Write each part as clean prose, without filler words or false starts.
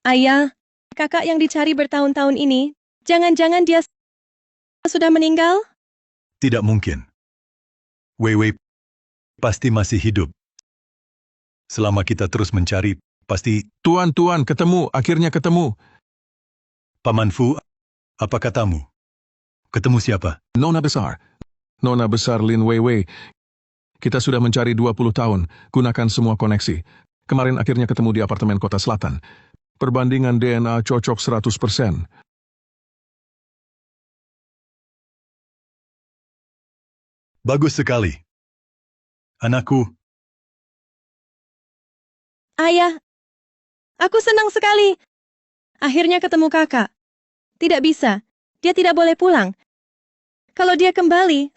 Ayah, kakak yang dicari bertahun-tahun ini, jangan-jangan dia sudah meninggal? Tidak mungkin. Wei Wei pasti masih hidup. Selama kita terus mencari, pasti... Tuan, ketemu, akhirnya ketemu. Paman Fu, apa katamu? Ketemu siapa? Nona besar Lin Weiwei. Kita sudah mencari 20 tahun, gunakan semua koneksi. Kemarin akhirnya ketemu di apartemen Kota Selatan. Perbandingan DNA cocok 100%. Bagus sekali. Anakku, Ayah, aku senang sekali. Akhirnya ketemu kakak. Tidak bisa, dia tidak boleh pulang. Kalau dia kembali,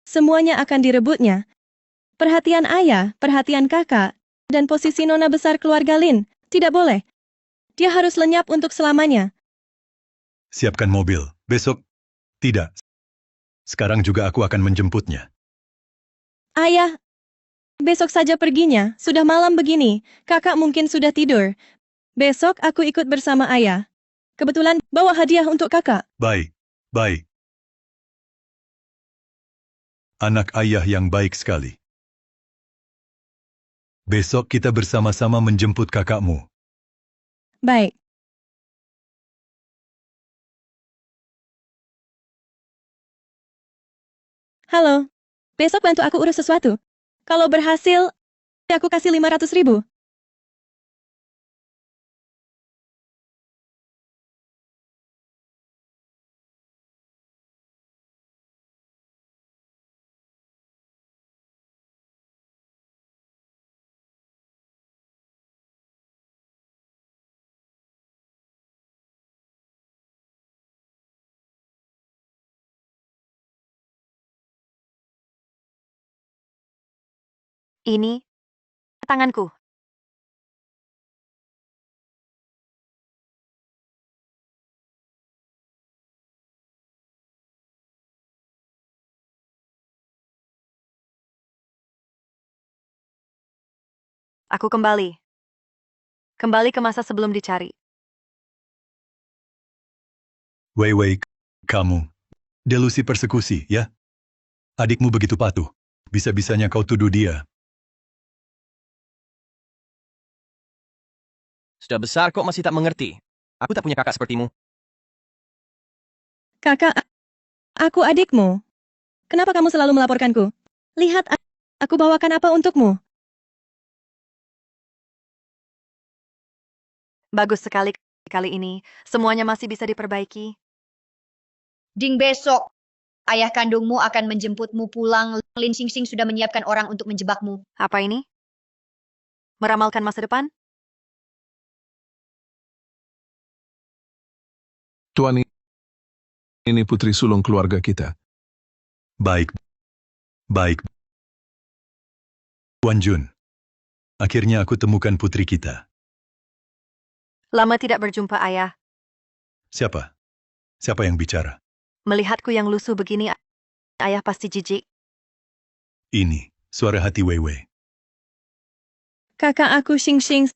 semuanya akan direbutnya. Perhatian ayah, perhatian kakak, dan posisi nona besar keluarga Lin, tidak boleh. Dia harus lenyap untuk selamanya. siapkan mobil. Besok, tidak. Sekarang juga aku akan menjemputnya. Ayah, besok saja perginya, sudah malam begini, kakak mungkin sudah tidur. Besok aku ikut bersama ayah. Kebetulan bawa hadiah untuk kakak. Baik, baik. Anak ayah yang baik sekali. Besok kita bersama-sama menjemput kakakmu. Baik. Halo, besok bantu aku urus sesuatu. Kalau berhasil, aku kasih 500.000. Ini tanganku. Aku kembali. Kembali ke masa sebelum dicari. Wei Wei, kamu. Delusi persekusi, ya? Adikmu begitu patuh. Bisa-bisanya kau tuduh dia. Sudah besar kok masih tak mengerti. Aku tak punya kakak sepertimu. Kakak, aku adikmu. Kenapa kamu selalu melaporkanku? Lihat, aku bawakan apa untukmu. Bagus sekali kali ini. Semuanya masih bisa diperbaiki. Ding besok, ayah kandungmu akan menjemputmu pulang. Lin Xingxing sudah menyiapkan orang untuk menjebakmu. Apa ini? Meramalkan masa depan? Tuan, ini putri sulung keluarga kita. Baik. Baik. Wan Jun. Akhirnya aku temukan putri kita. Lama tidak berjumpa ayah. Siapa? Siapa yang bicara? Melihatku yang lusuh begini, ayah pasti jijik. Ini, suara hati Wei Wei. Kakak aku Xing.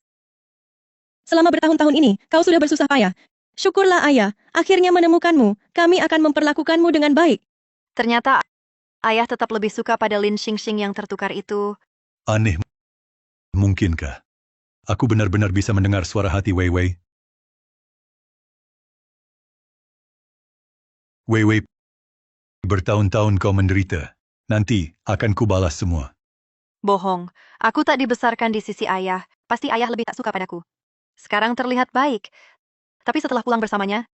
Selama bertahun-tahun ini, kau sudah bersusah payah. Syukurlah ayah, akhirnya menemukanmu. Kami akan memperlakukanmu dengan baik. Ternyata ayah tetap lebih suka pada Lin Xingxing yang tertukar itu. Aneh. Mungkinkah? Aku benar-benar bisa mendengar suara hati Wei Wei. Wei Wei, bertahun-tahun kau menderita. Nanti akan kubalas semua. Bohong, aku tak dibesarkan di sisi ayah. Pasti ayah lebih tak suka padaku. Sekarang terlihat baik. Tapi setelah pulang bersamanya,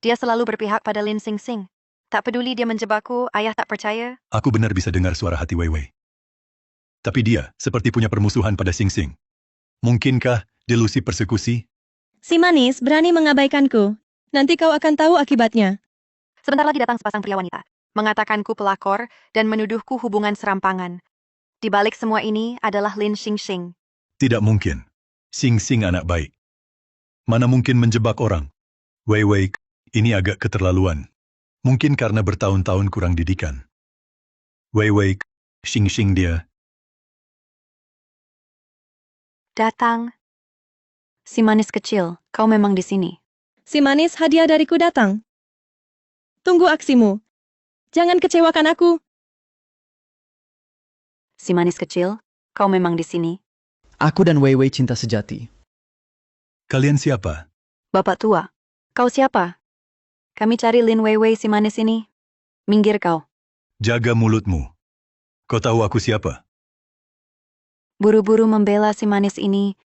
dia selalu berpihak pada Lin Xingxing. Tak peduli dia menjebakku, ayah tak percaya. Aku benar bisa dengar suara hati Wei Wei. Tapi dia seperti punya permusuhan pada Xing Xing. Mungkinkah delusi persekusi? Si manis berani mengabaikanku. Nanti kau akan tahu akibatnya. Sebentar lagi datang sepasang pria wanita, mengatakanku pelakor dan menuduhku hubungan serampangan. Di balik semua ini adalah Lin Xingxing. Tidak mungkin. Xing Xing anak baik. Mana mungkin menjebak orang? Wei Wei, ini agak keterlaluan. Mungkin karena bertahun-tahun kurang didikan. Wei Wei, Xing Xing dia. Datang. Si manis kecil, kau memang di sini. Si manis hadiah dariku datang. Tunggu aksimu. Jangan kecewakan aku. Si manis kecil, kau memang di sini. Aku dan Wei Wei cinta sejati. Kalian siapa? Bapak tua, kau siapa? Kami cari Lin Weiwei si manis ini. Minggir kau. Jaga mulutmu. Kau tahu aku siapa? Buru-buru membela si manis ini.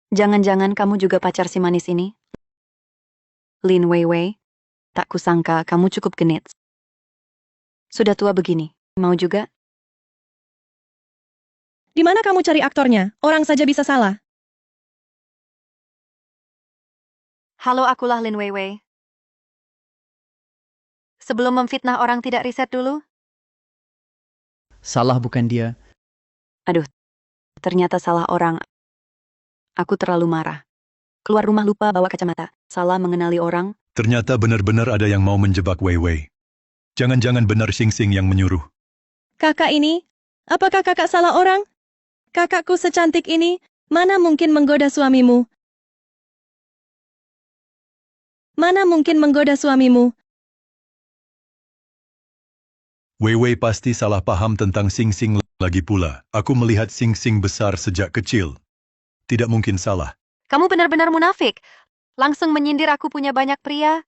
Jangan-jangan kamu juga pacar si manis ini? Lin Weiwei, tak kusangka kamu cukup genit. Sudah tua begini, mau juga? Di mana kamu cari aktornya? Orang saja bisa salah. Halo, akulah Lin Weiwei. Sebelum memfitnah orang tidak riset dulu? Salah bukan dia. Ternyata salah orang. Aku terlalu marah. Keluar rumah lupa bawa kacamata. Salah mengenali orang. Ternyata benar-benar ada yang mau menjebak Wei Wei. Jangan-jangan benar Xing Xing yang menyuruh. Kakak ini? Apakah kakak salah orang? Kakakku secantik ini, mana mungkin menggoda suamimu? Mana mungkin menggoda suamimu? Wei Wei pasti salah paham tentang Xing Xing lagi pula. Aku melihat Xing Xing besar sejak kecil. Tidak mungkin salah. Kamu benar-benar munafik. Langsung menyindir aku punya banyak pria.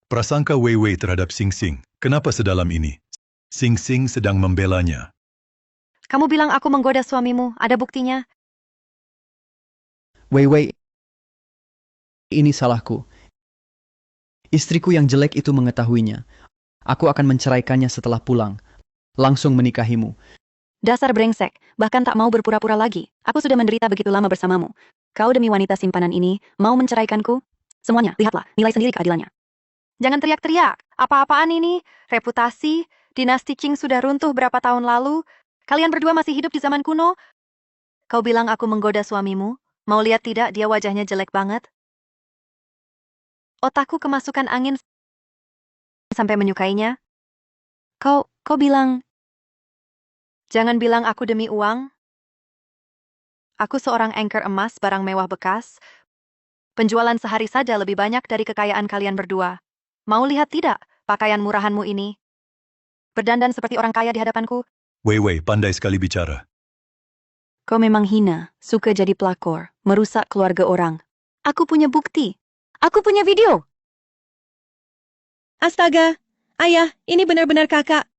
Prasangka Wei Wei terhadap Xing Xing. Kenapa sedalam ini? Xing Xing sedang membelanya. Kamu bilang aku menggoda suamimu. Ada buktinya? Wei Wei, ini salahku. Istriku yang jelek itu mengetahuinya. Aku akan menceraikannya setelah pulang. Langsung menikahimu. Dasar brengsek, bahkan tak mau berpura-pura lagi. Aku sudah menderita begitu lama bersamamu. Kau demi wanita simpanan ini, mau menceraikanku? Semuanya, lihatlah, nilai sendiri keadilannya. Jangan teriak-teriak. Apa-apaan ini? Reputasi? Dinasti Qing sudah runtuh berapa tahun lalu? Kalian berdua masih hidup di zaman kuno? Kau bilang aku menggoda suamimu? Mau lihat tidak dia wajahnya jelek banget? Otakku kemasukan angin sampai menyukainya. Kau bilang... Jangan bilang aku demi uang. Aku seorang anchor emas barang mewah bekas. Penjualan sehari saja lebih banyak dari kekayaan kalian berdua. Mau lihat tidak pakaian murahanmu ini? Berdandan seperti orang kaya di hadapanku. Wei Wei pandai sekali bicara. Kau memang hina, suka jadi pelakor, merusak keluarga orang. Aku punya bukti. Aku punya video. Astaga, ayah, ini benar-benar kakak.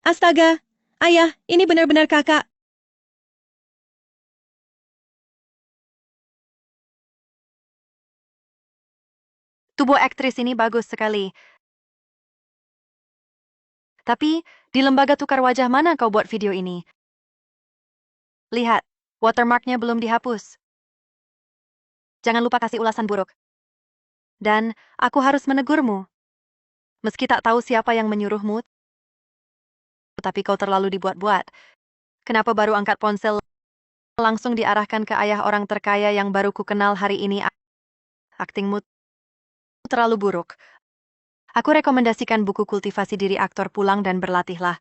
Astaga, ayah, ini benar-benar kakak. Tubuh aktris ini bagus sekali. Tapi, di lembaga tukar wajah mana kau buat video ini? Lihat, watermarknya belum dihapus. Jangan lupa kasih ulasan buruk. Dan, aku harus menegurmu. Meski tak tahu siapa yang menyuruhmu, tapi kau terlalu dibuat-buat. Kenapa baru angkat ponsel langsung diarahkan ke ayah orang terkaya yang baru ku kenal hari ini? Aktingmu terlalu buruk. Aku rekomendasikan buku Kultivasi Diri Aktor Pulang dan Berlatihlah.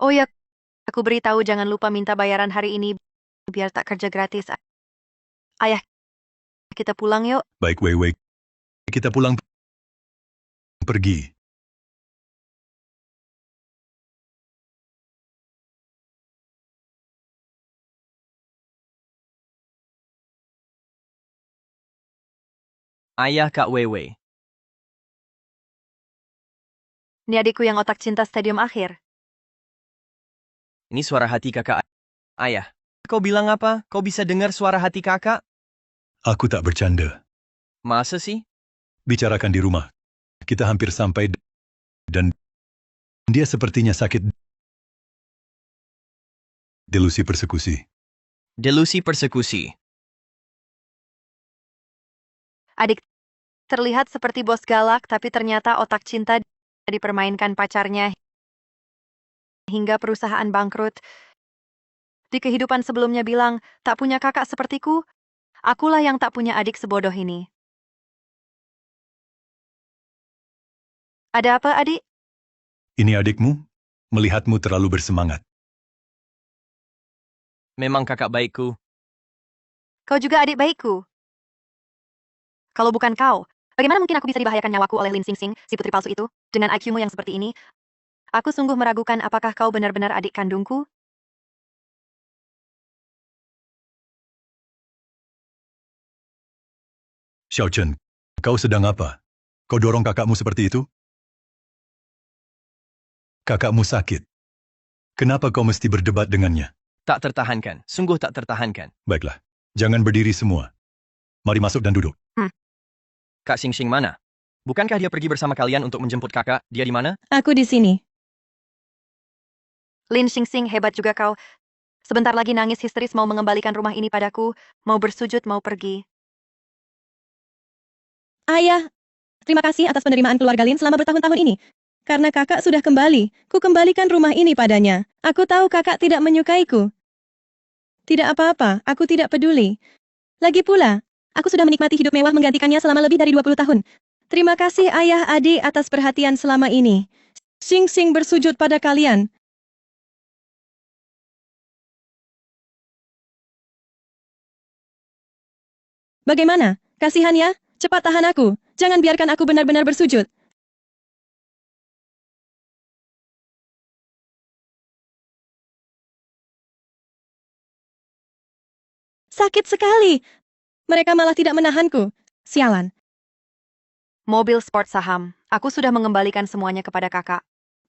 Oh ya, aku beritahu jangan lupa minta bayaran hari ini biar tak kerja gratis. Ayah, kita pulang yuk. Baik Wei Wei. Kita pulang pergi. Ayah Kak Weiwei. Ini adikku yang otak cinta stadium akhir. Ini suara hati kakak. Ayah, kau bilang apa? Kau bisa dengar suara hati kakak? Aku tak bercanda. Masa sih? Bicarakan di rumah. Kita hampir sampai dan dia sepertinya sakit. Delusi persekusi. Delusi persekusi. Adik terlihat seperti bos galak, tapi ternyata otak cinta dipermainkan pacarnya hingga perusahaan bangkrut. Di kehidupan sebelumnya bilang, tak punya kakak sepertiku, akulah yang tak punya adik sebodoh ini. Ada apa, adik? Ini adikmu? Melihatmu terlalu bersemangat. Memang kakak baikku. Kau juga adik baikku. Kalau bukan kau, bagaimana mungkin aku bisa dibahayakan nyawaku oleh Lin Xingxing, si putri palsu itu? Dengan IQ-mu yang seperti ini, aku sungguh meragukan apakah kau benar-benar adik kandungku? Xiao Chen, kau sedang apa? Kau dorong kakakmu seperti itu? Kakakmu sakit. Kenapa kau mesti berdebat dengannya? Tak tertahankan, sungguh tak tertahankan. Baiklah, jangan berdiri semua. Mari masuk dan duduk. Kak Xingxing mana? Bukankah dia pergi bersama kalian untuk menjemput kakak? Dia di mana? Aku di sini. Lin Xingxing, hebat juga kau. Sebentar lagi nangis histeris mau mengembalikan rumah ini padaku, mau bersujud, mau pergi. Ayah, terima kasih atas penerimaan keluarga Lin selama bertahun-tahun ini. Karena kakak sudah kembali, ku kembalikan rumah ini padanya. Aku tahu kakak tidak menyukaiku. Tidak apa-apa, aku tidak peduli. Lagi pula, aku sudah menikmati hidup mewah menggantikannya selama lebih dari 20 tahun. Terima kasih ayah adik atas perhatian selama ini. Xingxing bersujud pada kalian. Bagaimana? Kasihan ya? Cepat tahan aku. Jangan biarkan aku benar-benar bersujud. Sakit sekali. Mereka malah tidak menahanku. Sialan. Mobil sport saham, aku sudah mengembalikan semuanya kepada kakak.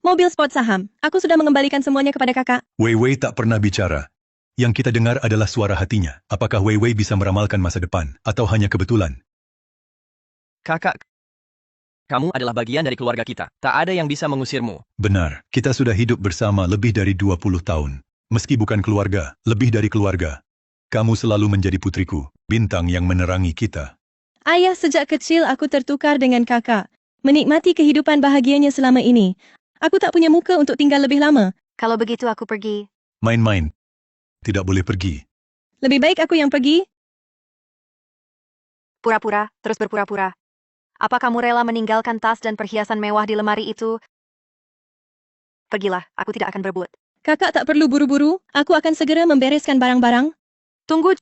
Mobil sport saham. Aku sudah mengembalikan semuanya kepada kakak. Wei Wei tak pernah bicara. Yang kita dengar adalah suara hatinya. Apakah Wei Wei bisa meramalkan masa depan, atau hanya kebetulan? Kakak, kamu adalah bagian dari keluarga kita. Tak ada yang bisa mengusirmu. Benar, kita sudah hidup bersama lebih dari 20 tahun. Meski bukan keluarga, lebih dari keluarga. Kamu selalu menjadi putriku, bintang yang menerangi kita. Ayah, sejak kecil aku tertukar dengan kakak. Menikmati kehidupan bahagianya selama ini. Aku tak punya muka untuk tinggal lebih lama. Kalau begitu aku pergi. Main-main. Tidak boleh pergi. Lebih baik aku yang pergi. Pura-pura, terus berpura-pura. Apa kamu rela meninggalkan tas dan perhiasan mewah di lemari itu? Pergilah, aku tidak akan berebut. Kakak tak perlu buru-buru. Aku akan segera membereskan barang-barang. Tunggu,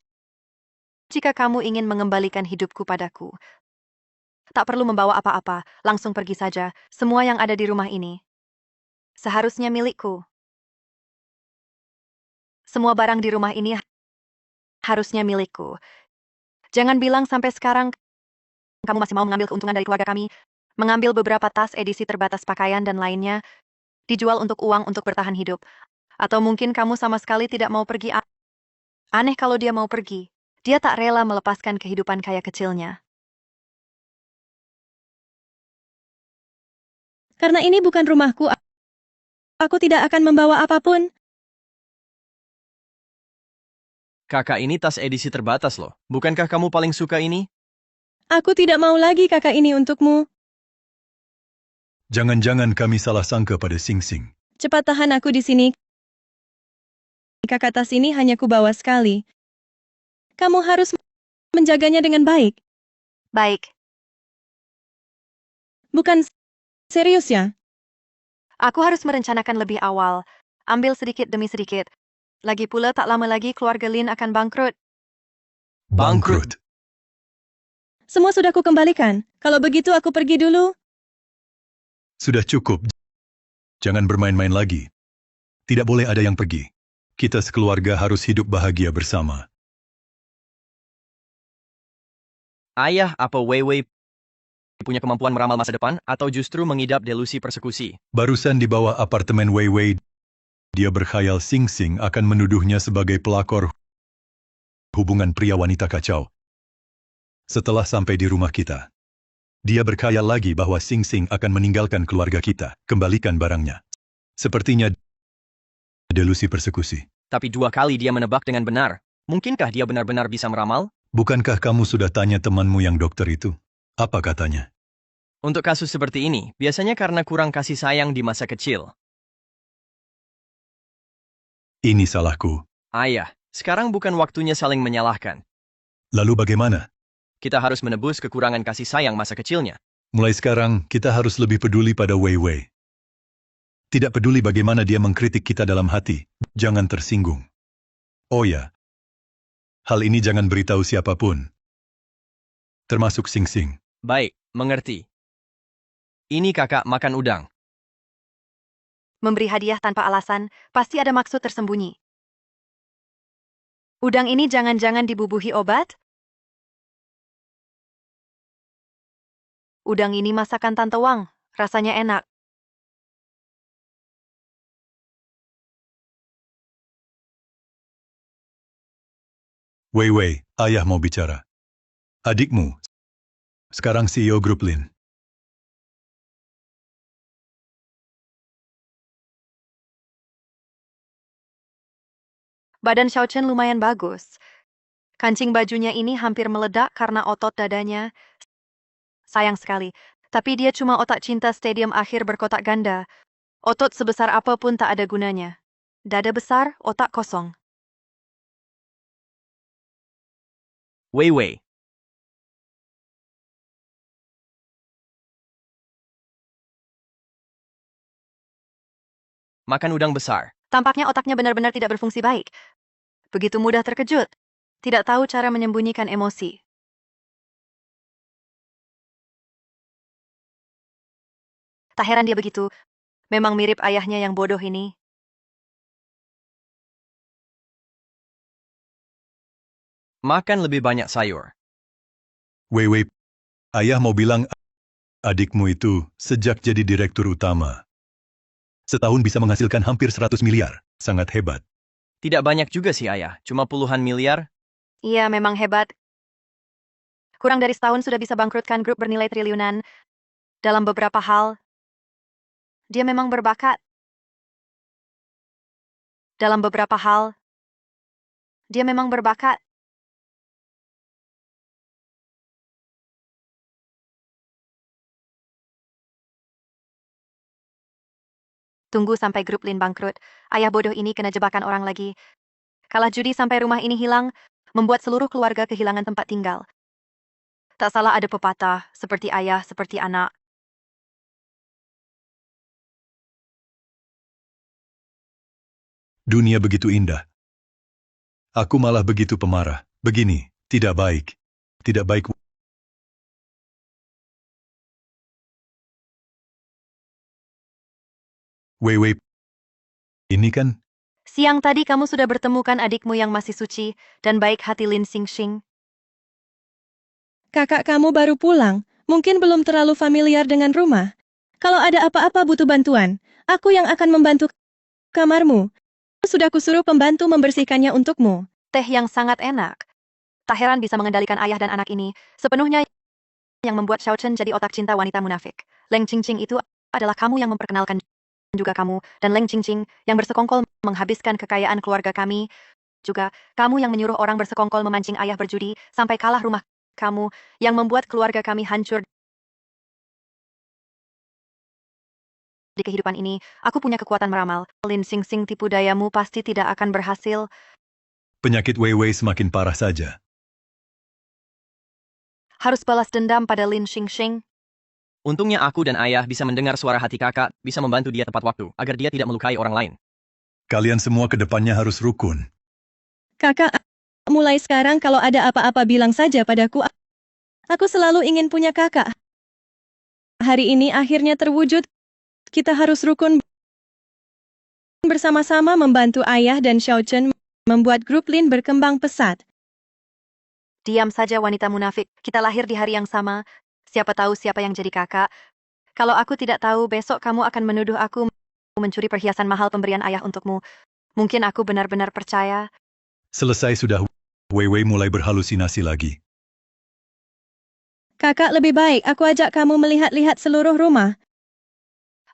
jika kamu ingin mengembalikan hidupku padaku. Tak perlu membawa apa-apa, langsung pergi saja. Semua yang ada di rumah ini seharusnya milikku. Semua barang di rumah ini harusnya milikku. Jangan bilang sampai sekarang kamu masih mau mengambil keuntungan dari keluarga kami, mengambil beberapa tas edisi terbatas pakaian dan lainnya, dijual untuk uang untuk bertahan hidup. Atau mungkin kamu sama sekali tidak mau pergi. Aneh kalau dia mau pergi. Dia tak rela melepaskan kehidupan kaya kecilnya. Karena ini bukan rumahku, aku tidak akan membawa apapun. Kakak, ini tas edisi terbatas loh. Bukankah kamu paling suka ini? Aku tidak mau lagi kakak ini untukmu. Jangan-jangan kami salah sangka pada Xingxing. Cepat tahan aku di sini. Kakak, tas ini hanya kubawa sekali. Kamu harus menjaganya dengan baik. Baik, Bukan serius ya? aku harus merencanakan lebih awal. Ambil sedikit demi sedikit. Lagi pula tak lama lagi keluarga Lin akan bangkrut. Bangkrut. Semua sudah kukembalikan. Kalau begitu aku pergi dulu. Sudah cukup. Jangan bermain-main lagi. Tidak boleh ada yang pergi. Kita sekeluarga harus hidup bahagia bersama. Ayah, apa Wei Wei punya kemampuan meramal masa depan atau justru mengidap delusi persekusi? Barusan di bawah apartemen Wei Wei, dia berkhayal Xingxing akan menuduhnya sebagai pelakor hubungan pria wanita kacau. Setelah sampai di rumah kita, dia berkhayal lagi bahwa Xingxing akan meninggalkan keluarga kita, kembalikan barangnya. Sepertinya delusi persekusi. Tapi 2 kali dia menebak dengan benar. Mungkinkah dia benar-benar bisa meramal? Bukankah kamu sudah tanya temanmu yang dokter itu? Apa katanya? Untuk kasus seperti ini, biasanya karena kurang kasih sayang di masa kecil. Ini salahku. Ayah, sekarang bukan waktunya saling menyalahkan. Lalu bagaimana? Kita harus menebus kekurangan kasih sayang masa kecilnya. Mulai sekarang, kita harus lebih peduli pada Wei Wei. Tidak peduli bagaimana dia mengkritik kita dalam hati, jangan tersinggung. Oh ya, Hal ini jangan beritahu siapapun. Termasuk Sing Sing. Baik, mengerti. Ini kakak makan udang. Memberi hadiah tanpa alasan, pasti ada maksud tersembunyi. Udang ini jangan-jangan dibubuhi obat? Udang ini masakan Tante Wang, rasanya enak. Wei Wei, ayah mau bicara. Adikmu, sekarang CEO grup Lin. Badan Xiao Chen lumayan bagus. Kancing bajunya ini hampir meledak karena otot dadanya. Sayang sekali, tapi dia cuma otak cinta stadium akhir berkotak ganda. Otot sebesar apapun tak ada gunanya. Dada besar, otak kosong. Wei Wei. Makan udang besar. Tampaknya otaknya benar-benar tidak berfungsi baik. Begitu mudah terkejut. Tidak tahu cara menyembunyikan emosi. Tak heran dia begitu. Memang mirip ayahnya yang bodoh ini. Makan lebih banyak sayur. Wei Wei, ayah mau bilang adikmu itu sejak jadi direktur utama. Setahun bisa menghasilkan hampir 100 miliar. Sangat hebat. Tidak banyak juga sih ayah, cuma puluhan miliar. Iya, memang hebat. Kurang dari setahun sudah bisa bangkrutkan grup bernilai triliunan. Dalam beberapa hal, dia memang berbakat. Dalam beberapa hal, dia memang berbakat. Tunggu sampai grup Lin bangkrut. Ayah bodoh ini kena jebakan orang lagi. Kalah judi sampai rumah ini hilang, membuat seluruh keluarga kehilangan tempat tinggal. Tak salah ada pepatah, seperti ayah, seperti anak. Dunia begitu indah. Aku malah begitu pemarah. Begini, tidak baik. Tidak baik. Wei Wei, ini kan Siang tadi kamu sudah bertemukan adikmu yang masih suci dan baik hati Lin Xingxing. Kakak kamu baru pulang, mungkin belum terlalu familiar dengan rumah. Kalau ada apa-apa butuh bantuan, aku yang akan membantu kamarmu. Sudah kusuruh pembantu membersihkannya untukmu. Teh yang sangat enak. Tak heran bisa mengendalikan ayah dan anak ini, sepenuhnya yang membuat Xiao Chen jadi otak cinta wanita munafik. Leng Qingqing itu adalah kamu yang memperkenalkan juga kamu, dan Leng Qingqing yang bersekongkol menghabiskan kekayaan keluarga kami. Juga, kamu yang menyuruh orang bersekongkol memancing ayah berjudi sampai kalah rumah kamu, yang membuat keluarga kami hancur. Di kehidupan ini, aku punya kekuatan meramal. Lin Xingxing tipu dayamu pasti tidak akan berhasil. penyakit Wei Wei semakin parah saja. Harus balas dendam pada Lin Xingxing. Untungnya aku dan ayah bisa mendengar suara hati kakak, bisa membantu dia tepat waktu, agar dia tidak melukai orang lain. Kalian semua ke depannya harus rukun. Kakak, mulai sekarang kalau ada apa-apa bilang saja padaku. Aku selalu ingin punya kakak. Hari ini akhirnya terwujud. Kita harus rukun bersama-sama membantu ayah dan Xiao Chen membuat grup Lin berkembang pesat. Diam saja wanita munafik, kita lahir di hari yang sama. Siapa tahu siapa yang jadi kakak. Kalau aku tidak tahu, besok kamu akan menuduh aku mencuri perhiasan mahal pemberian ayah untukmu. Mungkin aku benar-benar percaya. Selesai sudah, Wei Wei mulai berhalusinasi lagi. Kakak lebih baik aku ajak kamu melihat-lihat seluruh rumah.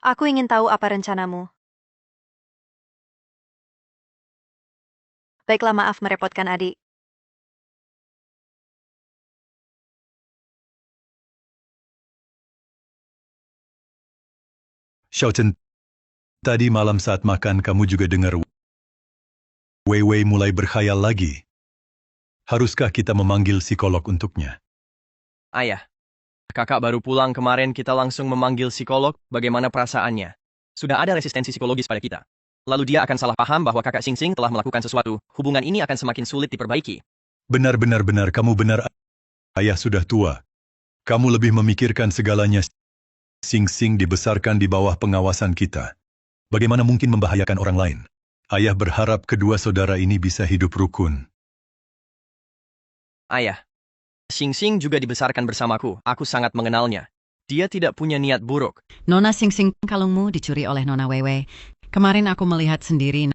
Aku ingin tahu apa rencanamu. Baiklah, maaf merepotkan adik. Xiao Chen, tadi malam saat makan kamu juga dengar Wei Wei mulai berkhayal lagi. Haruskah kita memanggil psikolog untuknya? Ayah, kakak baru pulang kemarin, kita langsung memanggil psikolog, bagaimana perasaannya? Sudah ada resistensi psikologis pada kita. Lalu dia akan salah paham bahwa kakak Xingxing telah melakukan sesuatu, hubungan ini akan semakin sulit diperbaiki. Benar, kamu benar. Ayah sudah tua. Kamu lebih memikirkan segalanya. Sing Sing dibesarkan di bawah pengawasan kita. Bagaimana mungkin membahayakan orang lain? Ayah berharap kedua saudara ini bisa hidup rukun. Ayah, Xing Xing juga dibesarkan bersamaku. Aku sangat mengenalnya. Dia tidak punya niat buruk. Nona Sing Sing, kalungmu dicuri oleh Nona Wewe. Kemarin aku melihat sendiri.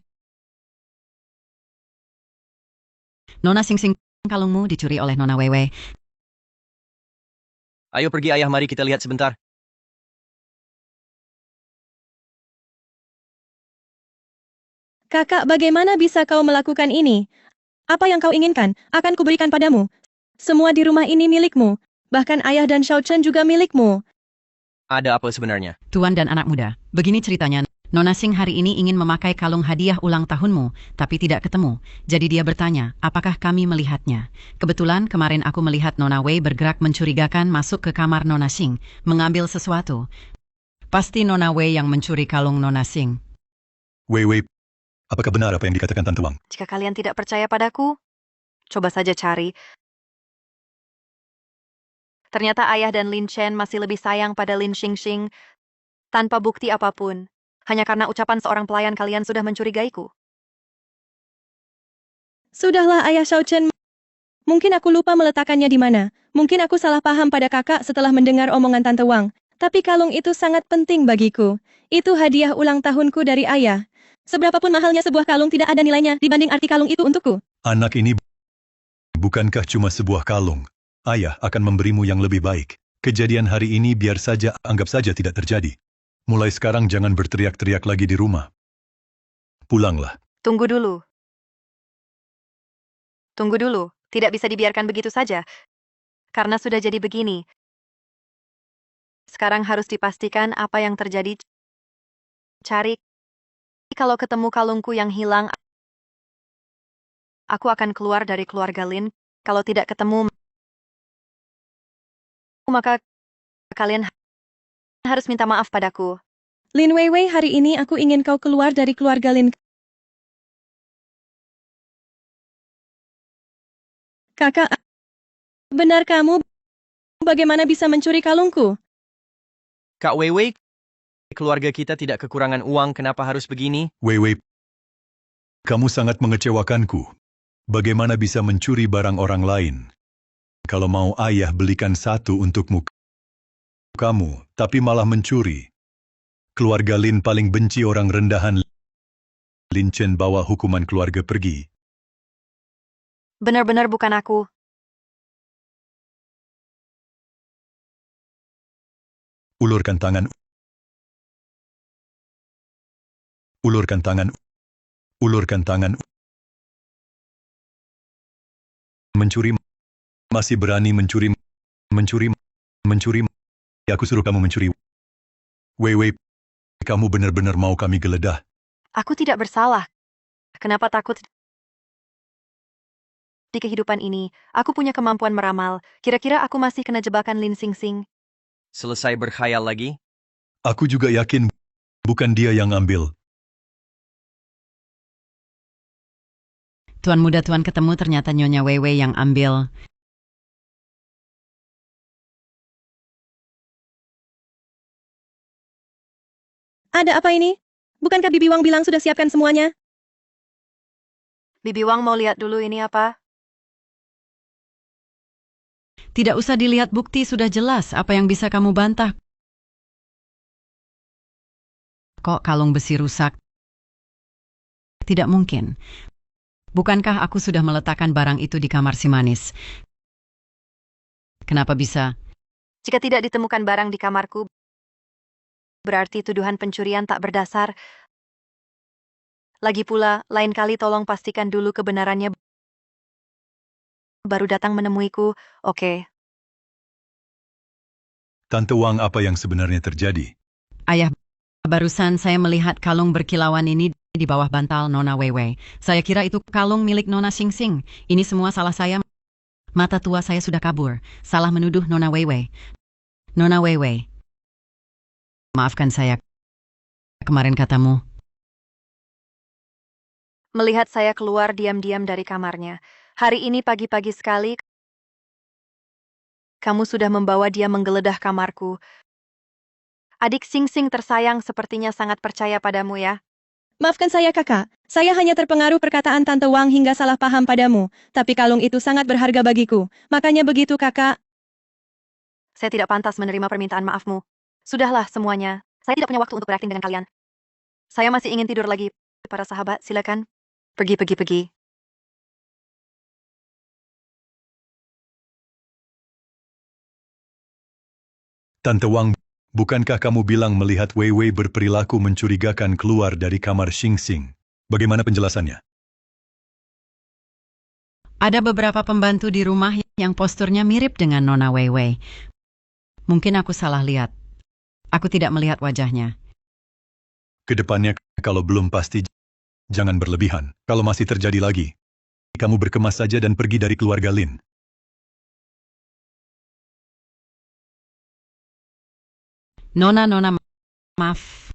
Nona Sing Sing, kalungmu dicuri oleh Nona Wewe. Ayo pergi ayah, mari kita lihat sebentar. Kakak, bagaimana bisa kau melakukan ini? Apa yang kau inginkan, akan kuberikan padamu. Semua di rumah ini milikmu. Bahkan ayah dan Xiao Chen juga milikmu. Ada apa sebenarnya? Tuan dan anak muda, begini ceritanya. Nona Sing hari ini ingin memakai kalung hadiah ulang tahunmu, tapi tidak ketemu. Jadi dia bertanya, apakah kami melihatnya? Kebetulan kemarin aku melihat Nona Wei bergerak mencurigakan masuk ke kamar Nona Sing, mengambil sesuatu. Pasti Nona Wei yang mencuri kalung Nona Sing. Wei, apakah benar apa yang dikatakan Tante Wang? Jika kalian tidak percaya padaku, coba saja cari. Ternyata ayah dan Lin Chen masih lebih sayang pada Lin Xingxing tanpa bukti apapun. Hanya karena ucapan seorang pelayan kalian sudah mencurigaiku. Sudahlah ayah Xiao Chen. Mungkin aku lupa meletakkannya di mana. Mungkin aku salah paham pada kakak setelah mendengar omongan Tante Wang. Tapi kalung itu sangat penting bagiku. Itu hadiah ulang tahunku dari ayah. Seberapapun mahalnya sebuah kalung tidak ada nilainya dibanding arti kalung itu untukku. Anak ini bukankah cuma sebuah kalung? Ayah akan memberimu yang lebih baik. Kejadian hari ini biar saja, anggap saja tidak terjadi. Mulai sekarang jangan berteriak-teriak lagi di rumah. Pulanglah. Tunggu dulu. Tunggu dulu. Tidak bisa dibiarkan begitu saja. Karena sudah jadi begini. Sekarang harus dipastikan apa yang terjadi. Cari. Kalau ketemu kalungku yang hilang, aku akan keluar dari keluarga Lin. Kalau tidak ketemu, maka kalian harus minta maaf padaku. Lin Weiwei, hari ini aku ingin kau keluar dari keluarga Lin. Kakak, benar kamu? Bagaimana bisa mencuri kalungku? Kak Weiwei, keluarga kita tidak kekurangan uang, kenapa harus begini? Wei, kamu sangat mengecewakanku. Bagaimana bisa mencuri barang orang lain? Kalau mau ayah belikan satu untukmu, kamu, tapi malah mencuri. Keluarga Lin paling benci orang rendahan. Lin Chen bawa hukuman keluarga pergi. Benar-benar bukan aku. Ulurkan tangan. Ulurkan tangan. Ulurkan tangan. Mencuri. Masih berani mencuri. Mencuri. Mencuri. Aku suruh kamu mencuri. Wei, kamu benar-benar mau kami geledah. Aku tidak bersalah. Kenapa takut? Di kehidupan ini, aku punya kemampuan meramal. Kira-kira aku masih kena jebakan Lin Xingxing. Selesai berkhayal lagi? Aku juga yakin bukan dia yang ambil. Tuan muda, tuan ketemu, ternyata Nyonya Wewe yang ambil. Ada apa ini? Bukankah Bibi Wang bilang sudah siapkan semuanya? Bibi Wang mau lihat dulu ini apa? Tidak usah dilihat, bukti sudah jelas. Apa yang bisa kamu bantah? Kok kalung besi rusak? Tidak mungkin. Bukankah aku sudah meletakkan barang itu di kamar si manis? Kenapa bisa? Jika tidak ditemukan barang di kamarku, berarti tuduhan pencurian tak berdasar. Lagi pula, lain kali tolong pastikan dulu kebenarannya. Baru datang menemuiku, oke. Tante Wang, apa yang sebenarnya terjadi? Ayah, barusan saya melihat kalung berkilauan ini di bawah bantal Nona Wewe. Saya kira itu kalung milik Nona Xingxing. Ini semua salah saya. Mata tua saya sudah kabur. Salah menuduh Nona Wewe. Nona Wewe, maafkan saya. Kemarin katamu. Melihat saya keluar diam-diam dari kamarnya, Hari ini pagi-pagi sekali, kamu sudah membawa dia menggeledah kamarku. Adik Sing Sing tersayang sepertinya sangat percaya padamu ya. Maafkan saya kakak, saya hanya terpengaruh perkataan Tante Wang hingga salah paham padamu, tapi kalung itu sangat berharga bagiku, makanya begitu kakak. Saya tidak pantas menerima permintaan maafmu. Sudahlah semuanya, saya tidak punya waktu untuk berakting dengan kalian. Saya masih ingin tidur lagi. Para sahabat, silakan. Pergi. Tante Wang, bukankah kamu bilang melihat Wei Wei berperilaku mencurigakan keluar dari kamar Xing Xing? Bagaimana penjelasannya? Ada beberapa pembantu di rumah yang posturnya mirip dengan Nona Wei Wei. Mungkin aku salah lihat. Aku tidak melihat wajahnya. Kedepannya, kalau belum pasti, jangan berlebihan. Kalau masih terjadi lagi, kamu berkemas saja dan pergi dari keluarga Lin. Nona, maaf.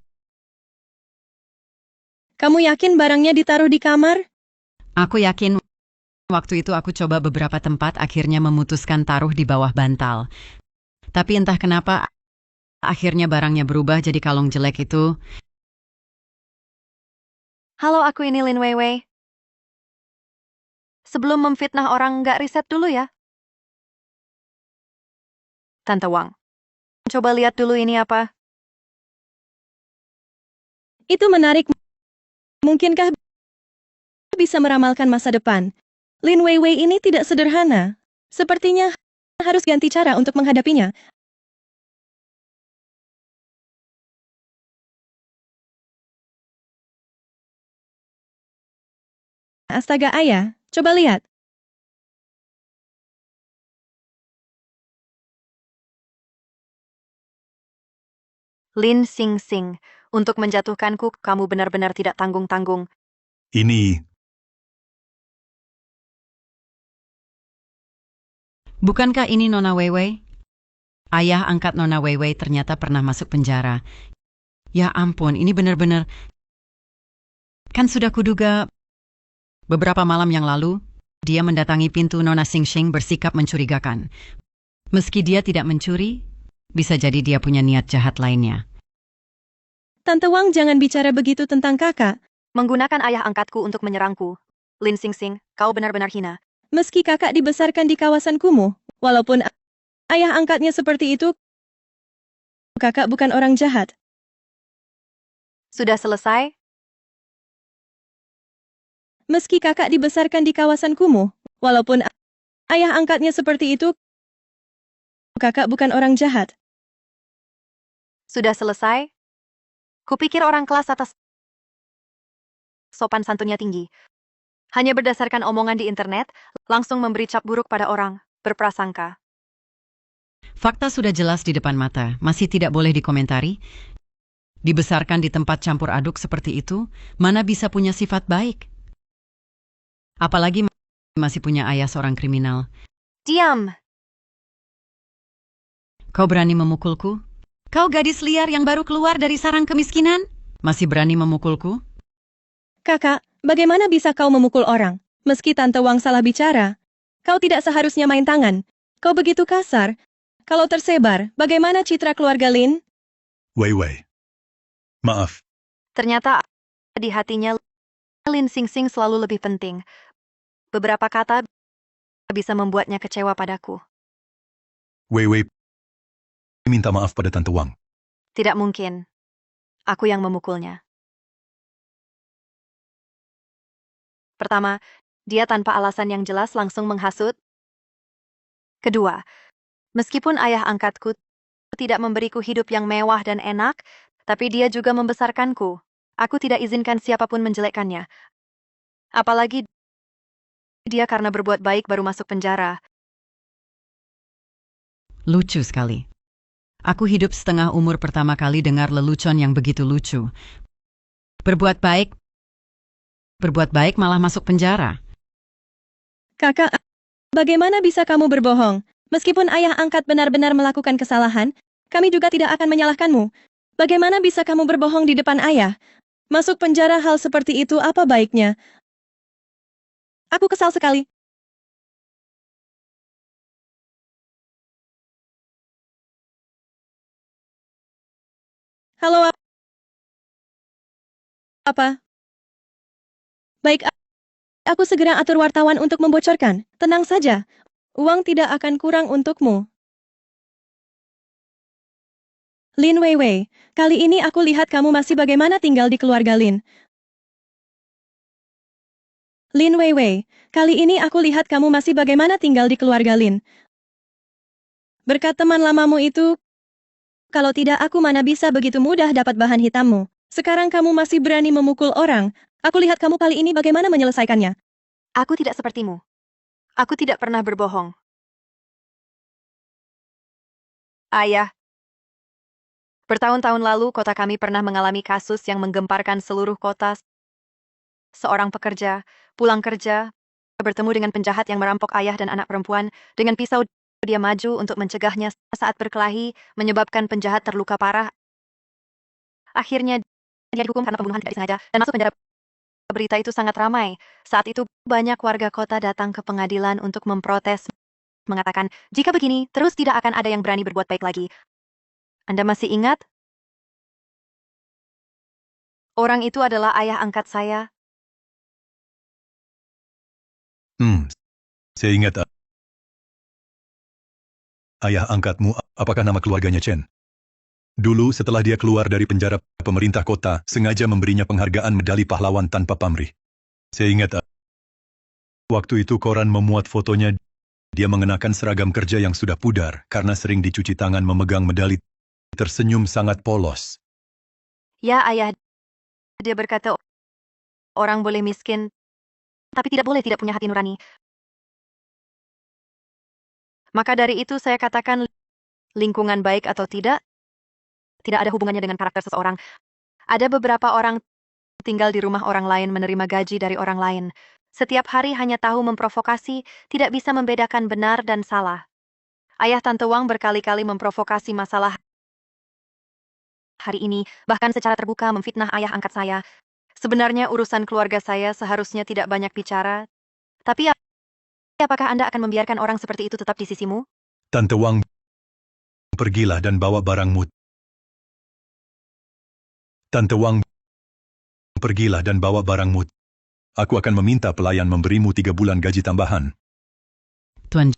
Kamu yakin barangnya ditaruh di kamar? Aku yakin waktu itu aku coba beberapa tempat akhirnya memutuskan taruh di bawah bantal. Tapi entah kenapa akhirnya barangnya berubah jadi kalung jelek itu. Halo, aku ini Lin Wei Wei. Sebelum memfitnah orang, nggak riset dulu ya? Tante Wang, coba lihat dulu ini apa. Itu menarik. Mungkinkah bisa meramalkan masa depan? Lin Wei Wei ini tidak sederhana. Sepertinya harus ganti cara untuk menghadapinya. Astaga ayah, coba lihat. Lin Sing Sing, untuk menjatuhkanku, kamu benar-benar tidak tanggung-tanggung. Ini, Bukankah ini Nona Wei Wei? Ayah angkat Nona Wei Wei ternyata pernah masuk penjara. Ya ampun, ini benar-benar. Kan sudah kuduga. Beberapa malam yang lalu, dia mendatangi pintu Nona Xing Xing bersikap mencurigakan. Meski dia tidak mencuri, bisa jadi dia punya niat jahat lainnya. Tante Wang jangan bicara begitu tentang kakak. Menggunakan ayah angkatku untuk menyerangku. Lin Sing Sing, kau benar-benar hina. Meski kakak dibesarkan di kawasan kumuh, walaupun ayah angkatnya seperti itu, kakak bukan orang jahat. Sudah selesai? Meski kakak dibesarkan di kawasan kumuh, walaupun ayah angkatnya seperti itu, kakak bukan orang jahat. Sudah selesai? Kupikir orang kelas atas sopan santunnya tinggi. Hanya berdasarkan omongan di internet, langsung memberi cap buruk pada orang, berprasangka. Fakta sudah jelas di depan mata, masih tidak boleh dikomentari. Dibesarkan di tempat campur aduk seperti itu, mana bisa punya sifat baik? Apalagi masih punya ayah seorang kriminal. Diam! Kau berani memukulku? Kau gadis liar yang baru keluar dari sarang kemiskinan? Masih berani memukulku? Kakak, bagaimana bisa kau memukul orang? Meski Tante Wang salah bicara, kau tidak seharusnya main tangan. Kau begitu kasar. Kalau tersebar, bagaimana citra keluarga Lin? Wei Wei. Maaf, Ternyata di hatinya Lin Sing Sing selalu lebih penting. Beberapa kata bisa membuatnya kecewa padaku. Wei Wei minta maaf pada Tante Wang. Tidak mungkin. Aku yang memukulnya. Pertama, dia tanpa alasan yang jelas langsung menghasut. Kedua, meskipun ayah angkatku tidak memberiku hidup yang mewah dan enak, tapi dia juga membesarkanku. Aku tidak izinkan siapapun menjelekkannya. Apalagi dia karena berbuat baik baru masuk penjara. Lucu sekali. Aku hidup setengah umur pertama kali dengar lelucon yang begitu lucu. Berbuat baik malah masuk penjara. Kakak, bagaimana bisa kamu berbohong? Meskipun ayah angkat benar-benar melakukan kesalahan, kami juga tidak akan menyalahkanmu. Bagaimana bisa kamu berbohong di depan ayah? Masuk penjara hal seperti itu apa baiknya? Aku kesal sekali. Halo, apa? Baik, aku segera atur wartawan untuk membocorkan. Tenang saja, uang tidak akan kurang untukmu. Lin Weiwei, kali ini aku lihat kamu masih bagaimana tinggal di keluarga Lin. Lin Weiwei, kali ini aku lihat kamu masih bagaimana tinggal di keluarga Lin. Berkat teman lamamu itu, kalau tidak aku mana bisa begitu mudah dapat bahan hitammu. Sekarang kamu masih berani memukul orang. Aku lihat kamu kali ini bagaimana menyelesaikannya. Aku tidak sepertimu. Aku tidak pernah berbohong. Ayah, bertahun-tahun lalu kota kami pernah mengalami kasus yang menggemparkan seluruh kota. Seorang pekerja pulang kerja, bertemu dengan penjahat yang merampok ayah dan anak perempuan. Dengan pisau, dia maju untuk mencegahnya saat berkelahi, menyebabkan penjahat terluka parah. Akhirnya, dia dihukum karena pembunuhan tidak disengaja dan masuk penjara. Berita itu sangat ramai. Saat itu, banyak warga kota datang ke pengadilan untuk memprotes, mengatakan, jika begini, terus tidak akan ada yang berani berbuat baik lagi. Anda masih ingat? Orang itu adalah ayah angkat saya. Saya ingat ayah angkatmu, apakah nama keluarganya Chen? Dulu setelah dia keluar dari penjara, pemerintah kota sengaja memberinya penghargaan medali pahlawan tanpa pamrih. Saya ingat waktu itu koran memuat fotonya, dia mengenakan seragam kerja yang sudah pudar karena sering dicuci tangan memegang medali, tersenyum sangat polos. Ya ayah, dia berkata orang boleh miskin, tapi tidak boleh tidak punya hati nurani. Maka dari itu saya katakan lingkungan baik atau tidak ada hubungannya dengan karakter seseorang. Ada beberapa orang tinggal di rumah orang lain menerima gaji dari orang lain. Setiap hari hanya tahu memprovokasi, tidak bisa membedakan benar dan salah. Ayah Tante Wang berkali-kali memprovokasi masalah hari ini, bahkan secara terbuka memfitnah ayah angkat saya. Sebenarnya urusan keluarga saya seharusnya tidak banyak bicara, tapi apakah Anda akan membiarkan orang seperti itu tetap di sisimu? Tante Wang, pergilah dan bawa barangmu. Tante Wang, pergilah dan bawa barangmu. Aku akan meminta pelayan memberimu 3 bulan gaji tambahan. Tuan,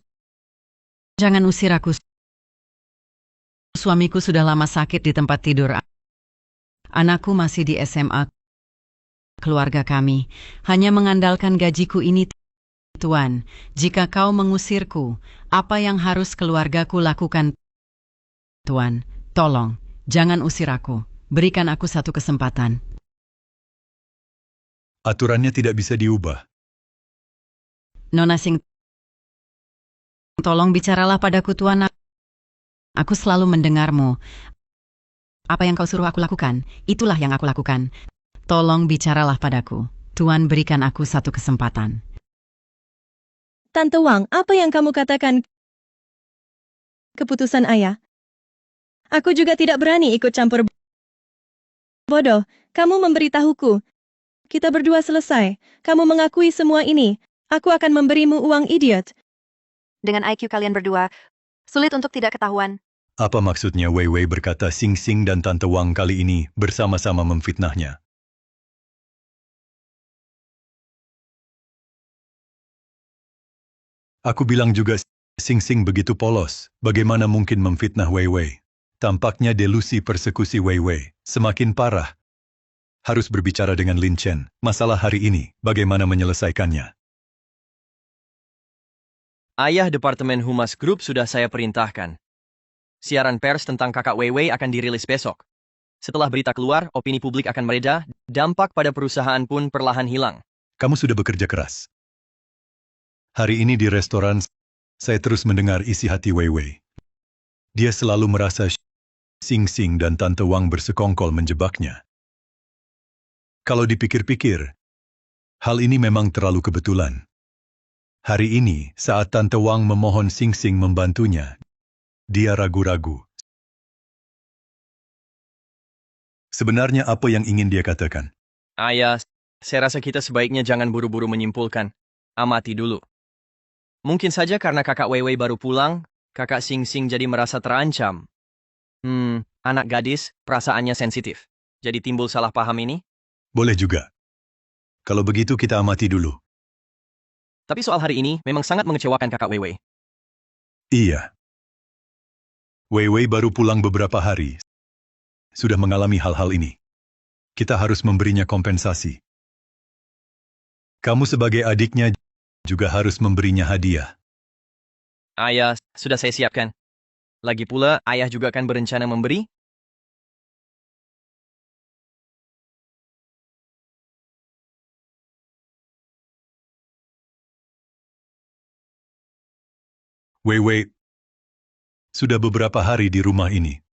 jangan usir aku. Suamiku sudah lama sakit di tempat tidur. Anakku masih di SMA. Keluarga kami hanya mengandalkan gajiku ini. Tuan, jika kau mengusirku, apa yang harus keluargaku lakukan? Tuan, tolong, jangan usir aku. Berikan aku satu kesempatan. Aturannya tidak bisa diubah. Nona Sing, tolong bicaralah padaku, Tuan. Aku selalu mendengarmu. Apa yang kau suruh aku lakukan, itulah yang aku lakukan. Tolong bicaralah padaku. Tuan, berikan aku satu kesempatan. Tante Wang, apa yang kamu katakan? Keputusan ayah. Aku juga tidak berani ikut campur. Bodoh, kamu memberitahuku. Kita berdua selesai. Kamu mengakui semua ini. Aku akan memberimu uang idiot. Dengan IQ kalian berdua, sulit untuk tidak ketahuan. Apa maksudnya Wei Wei berkata Sing Sing dan Tante Wang kali ini bersama-sama memfitnahnya? Aku bilang juga Sing Sing begitu polos, bagaimana mungkin memfitnah Wei Wei? Tampaknya delusi persekusi Wei Wei semakin parah. Harus berbicara dengan Lin Chen. Masalah hari ini, bagaimana menyelesaikannya? Ayah Departemen Humas Group sudah saya perintahkan. Siaran pers tentang kakak Weiwei akan dirilis besok. Setelah berita keluar, opini publik akan mereda, dampak pada perusahaan pun perlahan hilang. Kamu sudah bekerja keras. Hari ini di restoran, saya terus mendengar isi hati Wei Wei. Dia selalu merasa Sing Sing dan Tante Wang bersekongkol menjebaknya. Kalau dipikir-pikir, hal ini memang terlalu kebetulan. Hari ini, saat Tante Wang memohon Sing Sing membantunya, dia ragu-ragu. Sebenarnya apa yang ingin dia katakan? Ayah, saya rasa kita sebaiknya jangan buru-buru menyimpulkan. Amati dulu. Mungkin saja karena kakak Weiwei baru pulang, kakak Sing Sing jadi merasa terancam. Anak gadis, perasaannya sensitif. Jadi timbul salah paham ini? Boleh juga. Kalau begitu kita amati dulu. Tapi soal hari ini memang sangat mengecewakan kakak Wei Wei. Iya. Wei Wei baru pulang beberapa hari. Sudah mengalami hal-hal ini. Kita harus memberinya kompensasi. Kamu sebagai adiknya juga harus memberinya hadiah. Ayah, sudah saya siapkan. Lagi pula, ayah juga akan berencana memberi. Wei Wei sudah beberapa hari di rumah ini.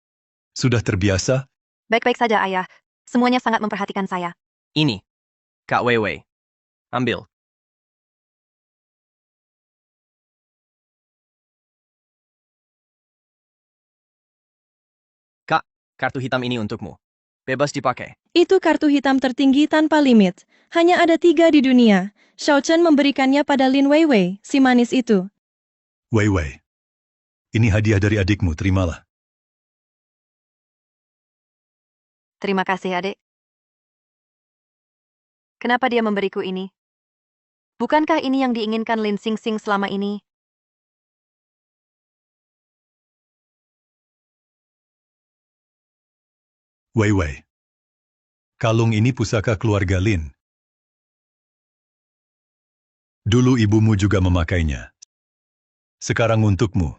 Sudah terbiasa? Baik-baik saja, Ayah. Semuanya sangat memperhatikan saya. Ini, Kak Wei Wei. Ambil. Kak, kartu hitam ini untukmu. Bebas dipakai. Itu kartu hitam tertinggi tanpa limit. Hanya ada 3 di dunia. Xiao Chen memberikannya pada Lin Weiwei, si manis itu. Wei Wei. Ini hadiah dari adikmu, terimalah. Terima kasih, adik. Kenapa dia memberiku ini? Bukankah ini yang diinginkan Lin Xingxing selama ini? Wei Wei. Kalung ini pusaka keluarga Lin. Dulu ibumu juga memakainya. Sekarang untukmu.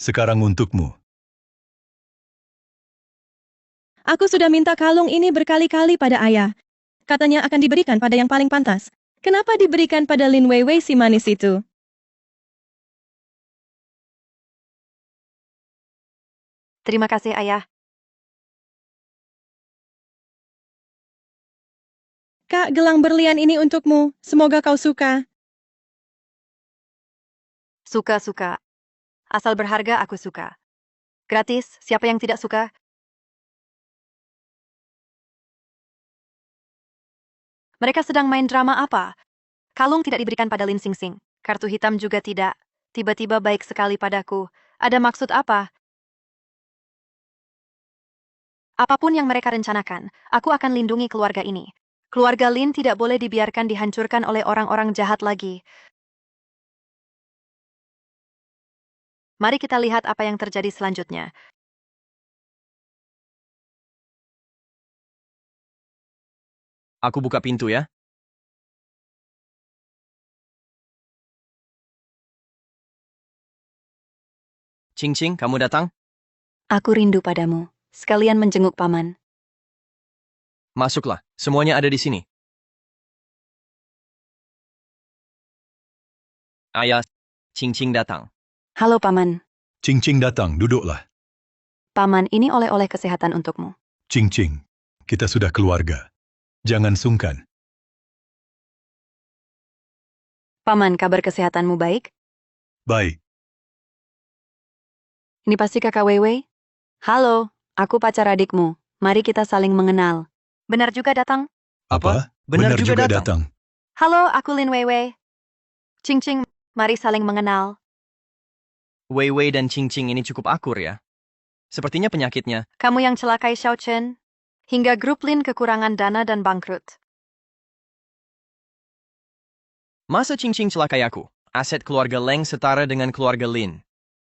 Sekarang untukmu. Aku sudah minta kalung ini berkali-kali pada ayah. Katanya akan diberikan pada yang paling pantas. Kenapa diberikan pada Lin Weiwei si manis itu? Terima kasih, Ayah. Kak, gelang berlian ini untukmu. Semoga kau suka. Suka-suka. Asal berharga aku suka. Gratis, siapa yang tidak suka? Mereka sedang main drama apa? Kalung tidak diberikan pada Lin Xingxing. Kartu hitam juga tidak. Tiba-tiba baik sekali padaku. Ada maksud apa? Apapun yang mereka rencanakan, aku akan lindungi keluarga ini. Keluarga Lin tidak boleh dibiarkan dihancurkan oleh orang-orang jahat lagi. Mari kita lihat apa yang terjadi selanjutnya. Aku buka pintu ya. Cing-cing, kamu datang? Aku rindu padamu. Sekalian menjenguk paman. Masuklah, semuanya ada di sini. Ayah, Cing-cing datang. Halo paman. Cing-cing datang, duduklah. Paman, ini oleh-oleh kesehatan untukmu. Cing-cing, kita sudah keluarga. Jangan sungkan. Paman, kabar kesehatanmu baik? Baik. Ini pasti kakak Weiwei? Halo, aku pacar adikmu. Mari kita saling mengenal. Benar juga datang? Apa? Benar juga datang. Halo, aku Lin Weiwei. Cing-cing, mari saling mengenal. Wei Wei dan Cing-cing ini cukup akur ya. Sepertinya penyakitnya. Kamu yang celakai Xiao Chen, hingga grup Lin kekurangan dana dan bangkrut. Masa Cing-cing celakai aku? Aset keluarga Leng setara dengan keluarga Lin.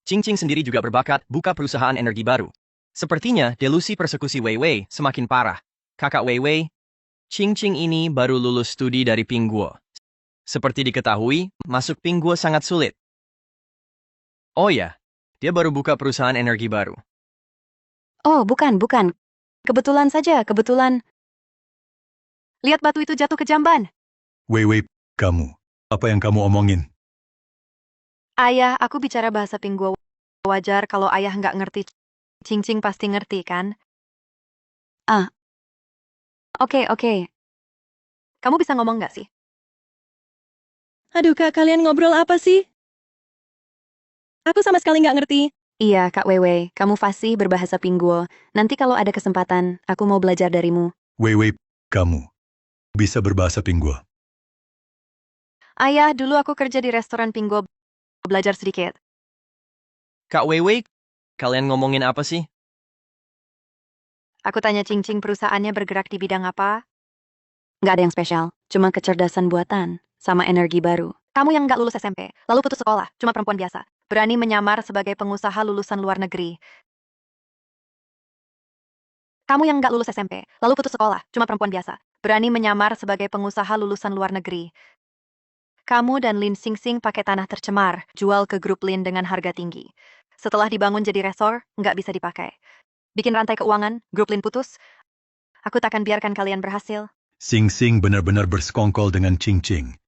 Cing-cing sendiri juga berbakat buka perusahaan energi baru. Sepertinya delusi persekusi Wei Wei semakin parah. Kakak Wei Wei, Cing-cing ini baru lulus studi dari Pingguo. Seperti diketahui, masuk Pingguo sangat sulit. Oh ya, dia baru buka perusahaan energi baru. Oh, bukan. Kebetulan saja, kebetulan. Lihat batu itu jatuh ke jamban. Wei Wei, kamu. Apa yang kamu omongin? Ayah, aku bicara bahasa Pingguo. Wajar kalau ayah nggak ngerti. Cing-cing pasti ngerti, kan? Oke. Kamu bisa ngomong nggak sih? Aduh kak, kalian ngobrol apa sih? Aku sama sekali nggak ngerti. Iya, Kak Weiwei, kamu fasih berbahasa Pingguo. Nanti kalau ada kesempatan, aku mau belajar darimu. Wei Wei, kamu. Bisa berbahasa Pingguo. Ayah, dulu aku kerja di restoran Pingguo. Belajar sedikit. Kak Weiwei, kalian ngomongin apa sih? Aku tanya Cing-Cing perusahaannya bergerak di bidang apa? Nggak ada yang spesial, cuma kecerdasan buatan, sama energi baru. Kamu yang nggak lulus SMP, lalu putus sekolah, cuma perempuan biasa. Berani menyamar sebagai pengusaha lulusan luar negeri. Kamu yang nggak lulus SMP, lalu putus sekolah, cuma perempuan biasa. Berani menyamar sebagai pengusaha lulusan luar negeri. Kamu dan Lin Xingxing pakai tanah tercemar, jual ke grup Lin dengan harga tinggi. Setelah dibangun jadi resor, nggak bisa dipakai. Bikin rantai keuangan, grup Lin putus. Aku takkan biarkan kalian berhasil. Sing Sing benar-benar bersekongkol dengan Ching Ching.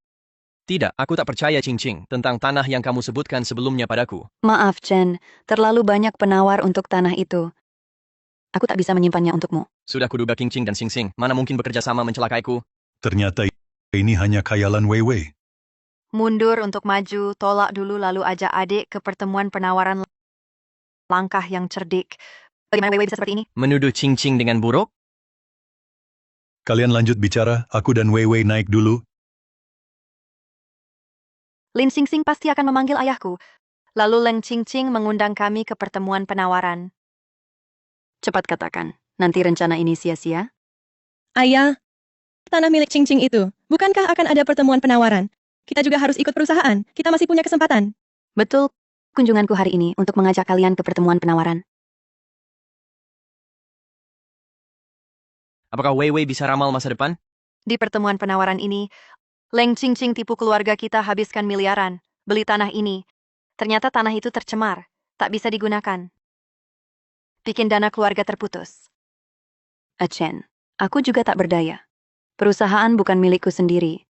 Tidak, aku tak percaya Cing-Cing tentang tanah yang kamu sebutkan sebelumnya padaku. Maaf, Chen. Terlalu banyak penawar untuk tanah itu. Aku tak bisa menyimpannya untukmu. Sudah kuduga King-Cing dan Sing-Sing, mana mungkin bekerja sama mencelakaiku? Ternyata ini hanya khayalan Weiwei. Mundur untuk maju, tolak dulu lalu ajak adik ke pertemuan penawaran langkah yang cerdik. Bagaimana Weiwei bisa seperti ini? Menuduh Cing-Cing dengan buruk? Kalian lanjut bicara, aku dan Weiwei naik dulu. Lin Xingxing pasti akan memanggil ayahku. Lalu Leng Qingqing mengundang kami ke pertemuan penawaran. Cepat katakan, nanti rencana ini sia-sia? Ayah, tanah milik Cing-Cing itu, bukankah akan ada pertemuan penawaran? Kita juga harus ikut perusahaan, kita masih punya kesempatan. Betul, kunjunganku hari ini untuk mengajak kalian ke pertemuan penawaran. Apakah Weiwei bisa ramal masa depan? Di pertemuan penawaran ini, Leng Qingqing tipu keluarga kita habiskan miliaran, beli tanah ini. Ternyata tanah itu tercemar, tak bisa digunakan. Bikin dana keluarga terputus. Chen, aku juga tak berdaya. Perusahaan bukan milikku sendiri.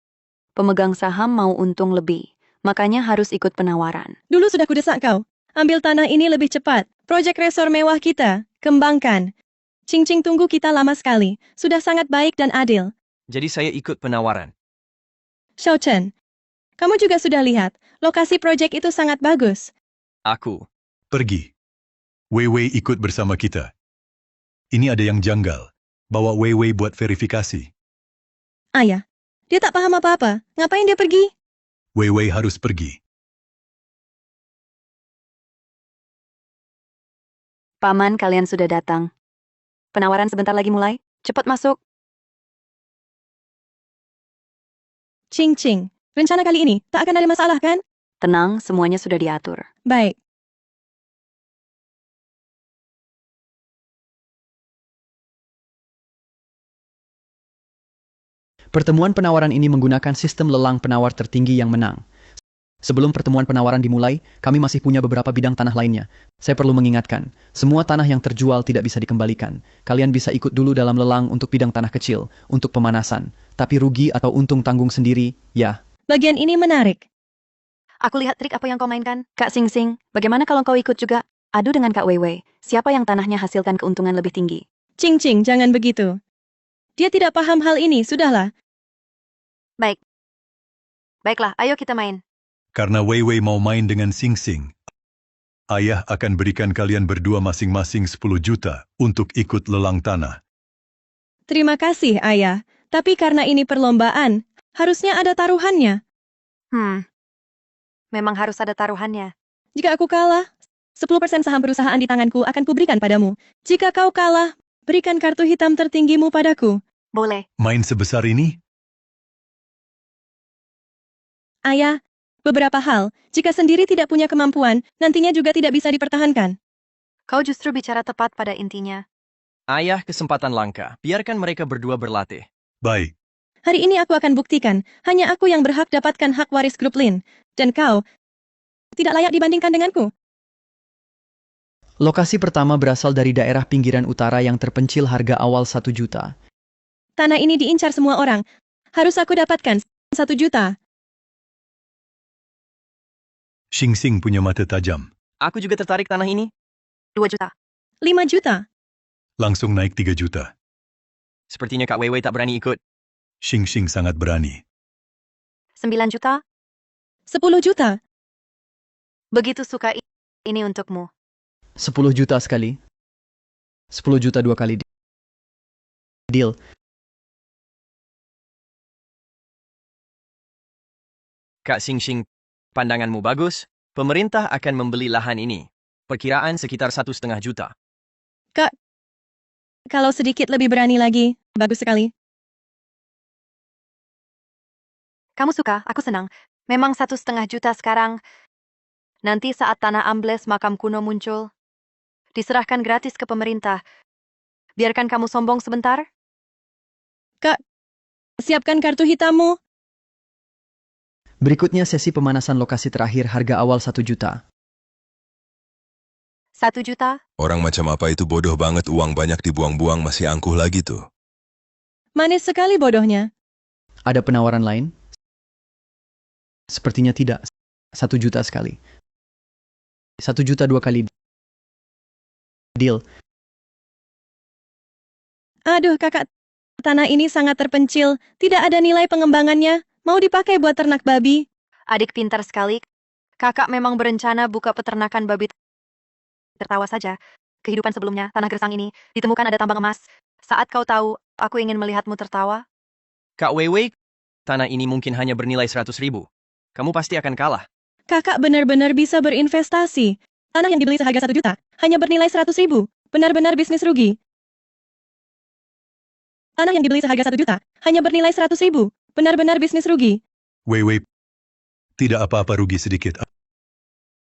Pemegang saham mau untung lebih, makanya harus ikut penawaran. Dulu sudah kudesak kau, ambil tanah ini lebih cepat. Proyek resor mewah kita, kembangkan. Cing-Cing tunggu kita lama sekali, sudah sangat baik dan adil. Jadi saya ikut penawaran. Xiao Chen, kamu juga sudah lihat, lokasi proyek itu sangat bagus. Aku. Pergi. Weiwei ikut bersama kita. Ini ada yang janggal. Bawa Weiwei buat verifikasi. Ayah, dia tak paham apa-apa, ngapain dia pergi? Weiwei harus pergi. Paman, kalian sudah datang. Penawaran sebentar lagi mulai. Cepat masuk. Cing-Cing, rencana kali ini tak akan ada masalah kan? Tenang, semuanya sudah diatur. Baik. Pertemuan penawaran ini menggunakan sistem lelang penawar tertinggi yang menang. Sebelum pertemuan penawaran dimulai, kami masih punya beberapa bidang tanah lainnya. Saya perlu mengingatkan, semua tanah yang terjual tidak bisa dikembalikan. Kalian bisa ikut dulu dalam lelang untuk bidang tanah kecil, untuk pemanasan. Tapi rugi atau untung tanggung sendiri, ya. Bagian ini menarik. Aku lihat trik apa yang kau mainkan. Kak Sing-Sing, bagaimana kalau kau ikut juga? Adu dengan Kak Weiwei. Siapa yang tanahnya hasilkan keuntungan lebih tinggi? Cing-Cing, jangan begitu. Dia tidak paham hal ini, sudahlah. Baik. Baiklah, ayo kita main. Karena Weiwei mau main dengan Sing Sing, ayah akan berikan kalian berdua masing-masing 10 juta untuk ikut lelang tanah. Terima kasih, Ayah. Tapi karena ini perlombaan, harusnya ada taruhannya. Memang harus ada taruhannya. Jika aku kalah, 10% saham perusahaan di tanganku akan kuberikan padamu. Jika kau kalah, berikan kartu hitam tertinggimu padaku. Boleh. Main sebesar ini? Ayah, beberapa hal, jika sendiri tidak punya kemampuan, nantinya juga tidak bisa dipertahankan. Kau justru bicara tepat pada intinya. Ayah, kesempatan langka. Biarkan mereka berdua berlatih. Baik. Hari ini aku akan buktikan, hanya aku yang berhak dapatkan hak waris grup Lin. Dan kau, tidak layak dibandingkan denganku. Lokasi pertama berasal dari daerah pinggiran utara yang terpencil harga awal 1 juta. Tanah ini diincar semua orang. Harus aku dapatkan 1 juta. Sing Sing punya mata tajam. Aku juga tertarik tanah ini. 2 juta. 5 juta. Langsung naik 3 juta. Sepertinya Kak Weiwei tak berani ikut. Sing Sing sangat berani. 9 juta. 10 juta. Begitu suka ini untukmu. 10 juta sekali. 10 juta 2 kali. Deal. Kak Xingxing, pandanganmu bagus. Pemerintah akan membeli lahan ini. Perkiraan sekitar 1,5 juta. Kak, kalau sedikit lebih berani lagi, bagus sekali. Kamu suka, aku senang. Memang 1,5 juta sekarang. Nanti saat tanah ambles makam kuno muncul, diserahkan gratis ke pemerintah. Biarkan kamu sombong sebentar. Kak, siapkan kartu hitammu. Berikutnya sesi pemanasan lokasi terakhir harga awal 1 juta. 1 juta? Orang macam apa itu bodoh banget, uang banyak dibuang-buang masih angkuh lagi tuh. Manis sekali bodohnya. Ada penawaran lain? Sepertinya tidak. 1 juta sekali. 1 juta 2 kali. Deal. Aduh kakak, tanah ini sangat terpencil, tidak ada nilai pengembangannya, mau dipakai buat ternak babi. Adik pintar sekali. Kakak memang berencana buka peternakan babi. Tertawa saja. Kehidupan sebelumnya, tanah gersang ini, ditemukan ada tambang emas. Saat kau tahu, aku ingin melihatmu tertawa. Kak Weiwei, tanah ini mungkin hanya bernilai 100.000. Kamu pasti akan kalah. Kakak benar-benar bisa berinvestasi. Tanah yang dibeli seharga 1 juta, hanya bernilai 100.000. Benar-benar bisnis rugi. Tanah yang dibeli seharga 1 juta, hanya bernilai 100.000. Benar-benar bisnis rugi. Wei, tidak apa-apa rugi sedikit.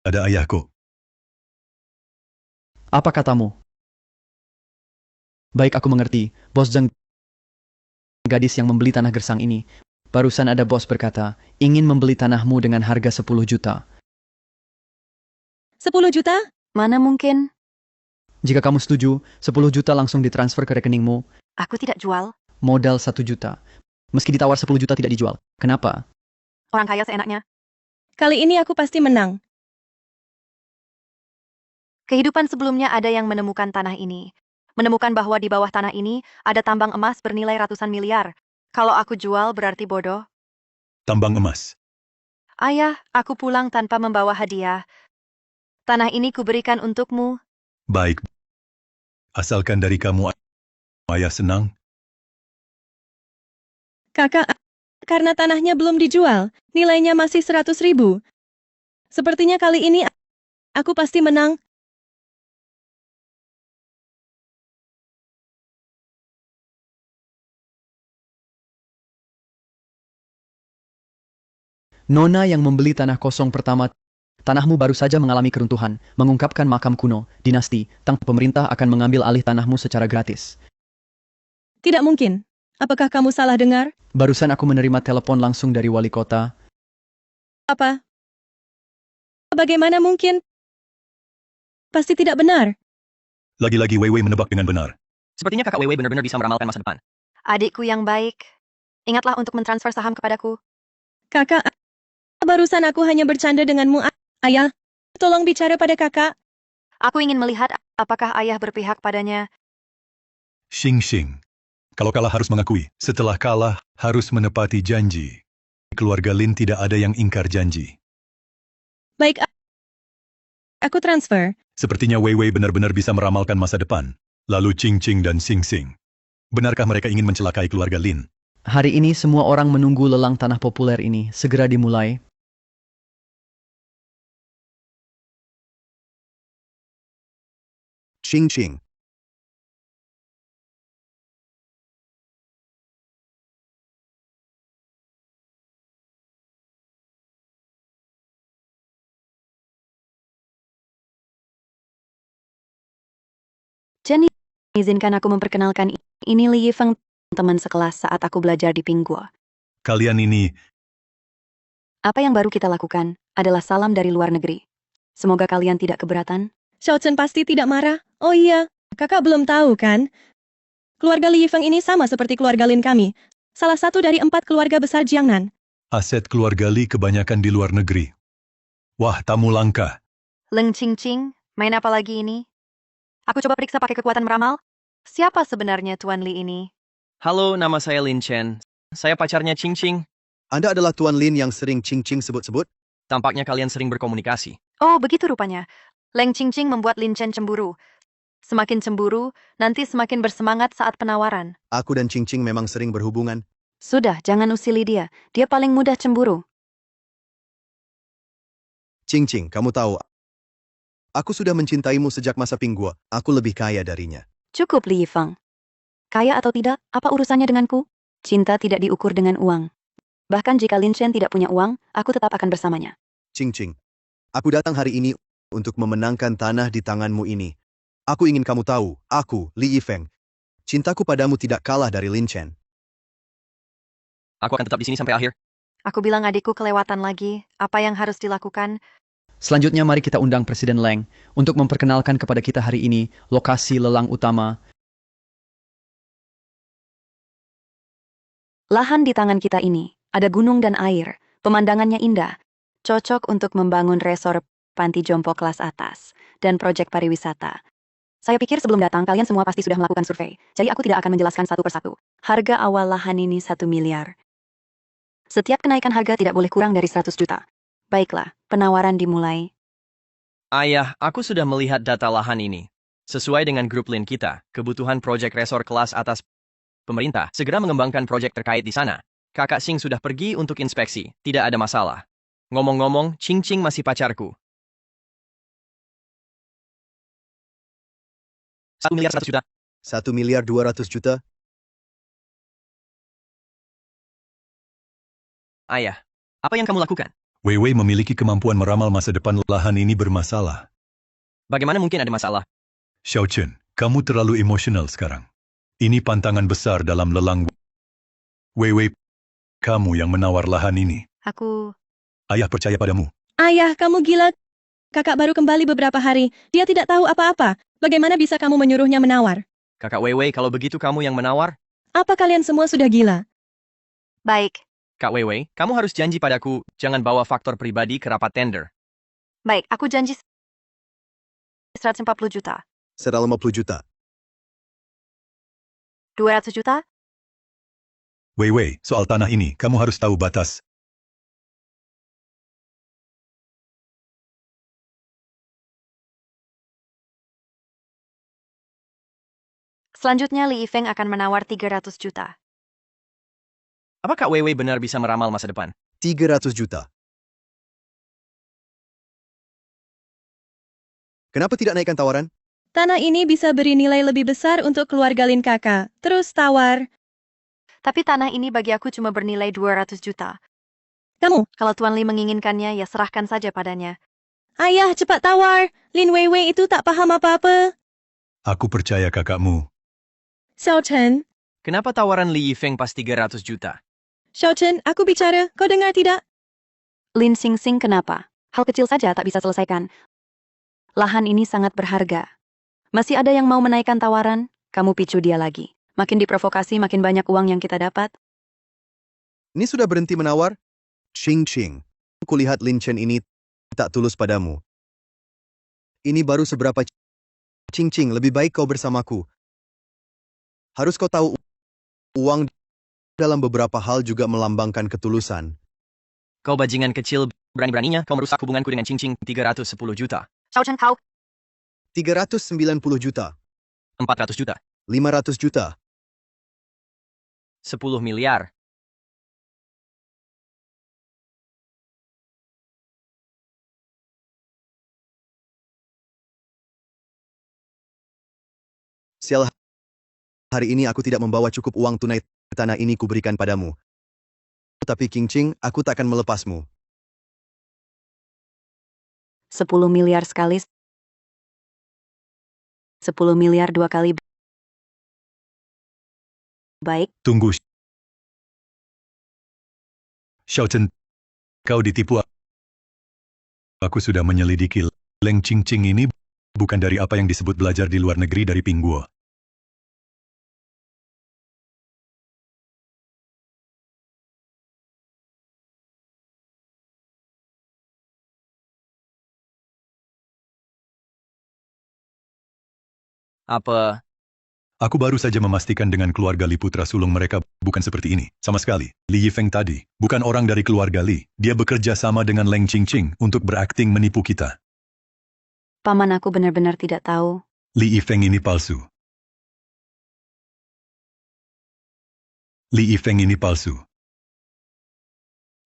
Ada ayahku. Apa katamu? Baik, aku mengerti. Bos Zheng, gadis yang membeli tanah gersang ini. Barusan ada bos berkata, ingin membeli tanahmu dengan harga 10 juta. 10 juta? Mana mungkin? Jika kamu setuju, 10 juta langsung ditransfer ke rekeningmu. Aku tidak jual. Modal 1 juta. Meski ditawar 10 juta tidak dijual. Kenapa? Orang kaya seenaknya. Kali ini aku pasti menang. Kehidupan sebelumnya ada yang menemukan tanah ini. Menemukan bahwa di bawah tanah ini ada tambang emas bernilai ratusan miliar. Kalau aku jual berarti bodoh. Tambang emas. Ayah, aku pulang tanpa membawa hadiah. Tanah ini kuberikan untukmu. Baik. Asalkan dari kamu, ayah senang. Kakak, karena tanahnya belum dijual, nilainya masih 100.000. Sepertinya kali ini aku pasti menang. Nona yang membeli tanah kosong pertama, tanahmu baru saja mengalami keruntuhan, mengungkapkan makam kuno, dinasti, pemerintah akan mengambil alih tanahmu secara gratis. Tidak mungkin. Apakah kamu salah dengar? Barusan aku menerima telepon langsung dari wali kota. Apa? Bagaimana mungkin? Pasti tidak benar. Lagi-lagi Wei menebak dengan benar. Sepertinya kakak Weiwei benar-benar bisa meramalkan masa depan. Adikku yang baik. Ingatlah untuk mentransfer saham kepadaku. Kakak, barusan aku hanya bercanda denganmu, ayah. Tolong bicara pada kakak. Aku ingin melihat apakah ayah berpihak padanya. Xing. Kalau kalah harus mengakui. Setelah kalah, harus menepati janji. Keluarga Lin tidak ada yang ingkar janji. Baik, aku transfer. Sepertinya Wei benar-benar bisa meramalkan masa depan. Lalu Qing dan Xing. Benarkah mereka ingin mencelakai keluarga Lin? Hari ini semua orang menunggu lelang tanah populer ini segera dimulai. Qing. Jenny, izinkan aku memperkenalkan ini Li Yifeng, teman sekelas saat aku belajar di Pinggua. Kalian ini, Apa yang baru kita lakukan adalah salam dari luar negeri. Semoga kalian tidak keberatan. Xiao Chen pasti tidak marah. Oh iya, kakak belum tahu kan? Keluarga Li Yifeng ini sama seperti keluarga Lin kami. Salah satu dari 4 keluarga besar Jiangnan. aset keluarga Li kebanyakan di luar negeri. Wah, tamu langka. Leng Qing, main apa lagi ini? Aku coba periksa pakai kekuatan meramal. Siapa sebenarnya Tuan Li ini? Halo, nama saya Lin Chen. Saya pacarnya Qing. Anda adalah Tuan Lin yang sering Qing sebut-sebut? Tampaknya kalian sering berkomunikasi. Oh, begitu rupanya. Leng Qing membuat Lin Chen cemburu. Semakin cemburu, nanti semakin bersemangat saat penawaran. Aku dan Qing memang sering berhubungan. Sudah, jangan usili dia. Dia paling mudah cemburu. Qing, kamu tahu, Aku sudah mencintaimu sejak masa pinggua. Aku lebih kaya darinya. Cukup, Li Yifeng. Kaya atau tidak, apa urusannya denganku? Cinta tidak diukur dengan uang. Bahkan jika Lin Chen tidak punya uang, aku tetap akan bersamanya. Cing-cing. Aku datang hari ini untuk memenangkan tanah di tanganmu ini. Aku ingin kamu tahu, aku, Li Yifeng. Cintaku padamu tidak kalah dari Lin Chen. Aku akan tetap di sini sampai akhir. Aku bilang adikku kelewatan lagi. Apa yang harus dilakukan? Selanjutnya mari kita undang Presiden Leng untuk memperkenalkan kepada kita hari ini lokasi lelang utama. Lahan di tangan kita ini, ada gunung dan air, pemandangannya indah, cocok untuk membangun resor panti jompo kelas atas, dan proyek pariwisata. Saya pikir sebelum datang kalian semua pasti sudah melakukan survei, jadi aku tidak akan menjelaskan satu persatu. Harga awal lahan ini 1 miliar. Setiap kenaikan harga tidak boleh kurang dari 100 juta. Baiklah, penawaran dimulai. Ayah, aku sudah melihat data lahan ini. Sesuai dengan grup Lin kita, kebutuhan proyek resor kelas atas pemerintah segera mengembangkan proyek terkait di sana. Kakak Xing sudah pergi untuk inspeksi, tidak ada masalah. Ngomong-ngomong, Ching Ching masih pacarku. 1 miliar 100 juta. 1 miliar 200 juta? Ayah, apa yang kamu lakukan? Wei Wei memiliki kemampuan meramal masa depan lahan ini bermasalah. Bagaimana mungkin ada masalah? Xiao Chen, kamu terlalu emosional sekarang. Ini pantangan besar dalam lelang. Wei Wei, kamu yang menawar lahan ini. Aku... Ayah percaya padamu. Ayah, kamu gila. Kakak baru kembali beberapa hari. Dia tidak tahu apa-apa. Bagaimana bisa kamu menyuruhnya menawar? Kakak Wei Wei, kalau begitu kamu yang menawar? Apa kalian semua sudah gila? Baik, Kak Wei Wei, kamu harus janji padaku, jangan bawa faktor pribadi ke rapat tender. baik, aku janji 140 juta. 150 juta. 200 juta? Wei Wei, soal tanah ini, kamu harus tahu batas. Selanjutnya Li Yifeng akan menawar 300 juta. Apa Kak Wei Wei benar bisa meramal masa depan? 300 juta. Kenapa tidak naikkan tawaran? Tanah ini bisa beri nilai lebih besar untuk keluarga Lin kakak. Terus tawar. Tapi tanah ini bagi aku cuma bernilai 200 juta. Kamu, Kalau Tuan Li menginginkannya, ya serahkan saja padanya. ayah cepat tawar. Lin Wei Wei itu tak paham apa-apa. Aku percaya kakakmu. Xiao Chen, Kenapa tawaran Li Yifeng pas 300 juta? Xiao Chen, aku bicara. Kau dengar tidak? Lin Xing Xing kenapa? Hal kecil saja tak bisa selesaikan. Lahan ini sangat berharga. Masih ada yang mau menaikkan tawaran? Kamu picu dia lagi. Makin diprovokasi, makin banyak uang yang kita dapat. Ini sudah berhenti menawar? Ching-ching. Kulihat Lin Chen ini tak tulus padamu. Ini baru seberapa. Ching-ching, lebih baik kau bersamaku. Harus kau tahu, uang dalam beberapa hal juga melambangkan ketulusan. Kau bajingan kecil, berani-beraninya kau merusak hubunganku dengan Ching Ching 310 juta. Xiao Chen kau. 390 juta. 400 juta. 500 juta. 10 miliar. Sial, hari ini aku tidak membawa cukup uang tunai. Tanah ini kuberikan padamu. Tapi King Ching, aku takkan melepasmu. 10 miliar sekali. 10 miliar 2 kali. Baik, Tunggu. Xiao Chen, kau ditipu. Aku sudah menyelidiki. Leng Ching Ching ini bukan dari apa yang disebut belajar di luar negeri dari Pingguo. Apa? Aku baru saja memastikan dengan keluarga Li putra sulung mereka bukan seperti ini. Sama sekali. Li Yifeng tadi bukan orang dari keluarga Li. Dia bekerja sama dengan Leng Ching Ching untuk berakting menipu kita. paman aku benar-benar tidak tahu. Li Yifeng ini palsu. Li Yifeng ini palsu.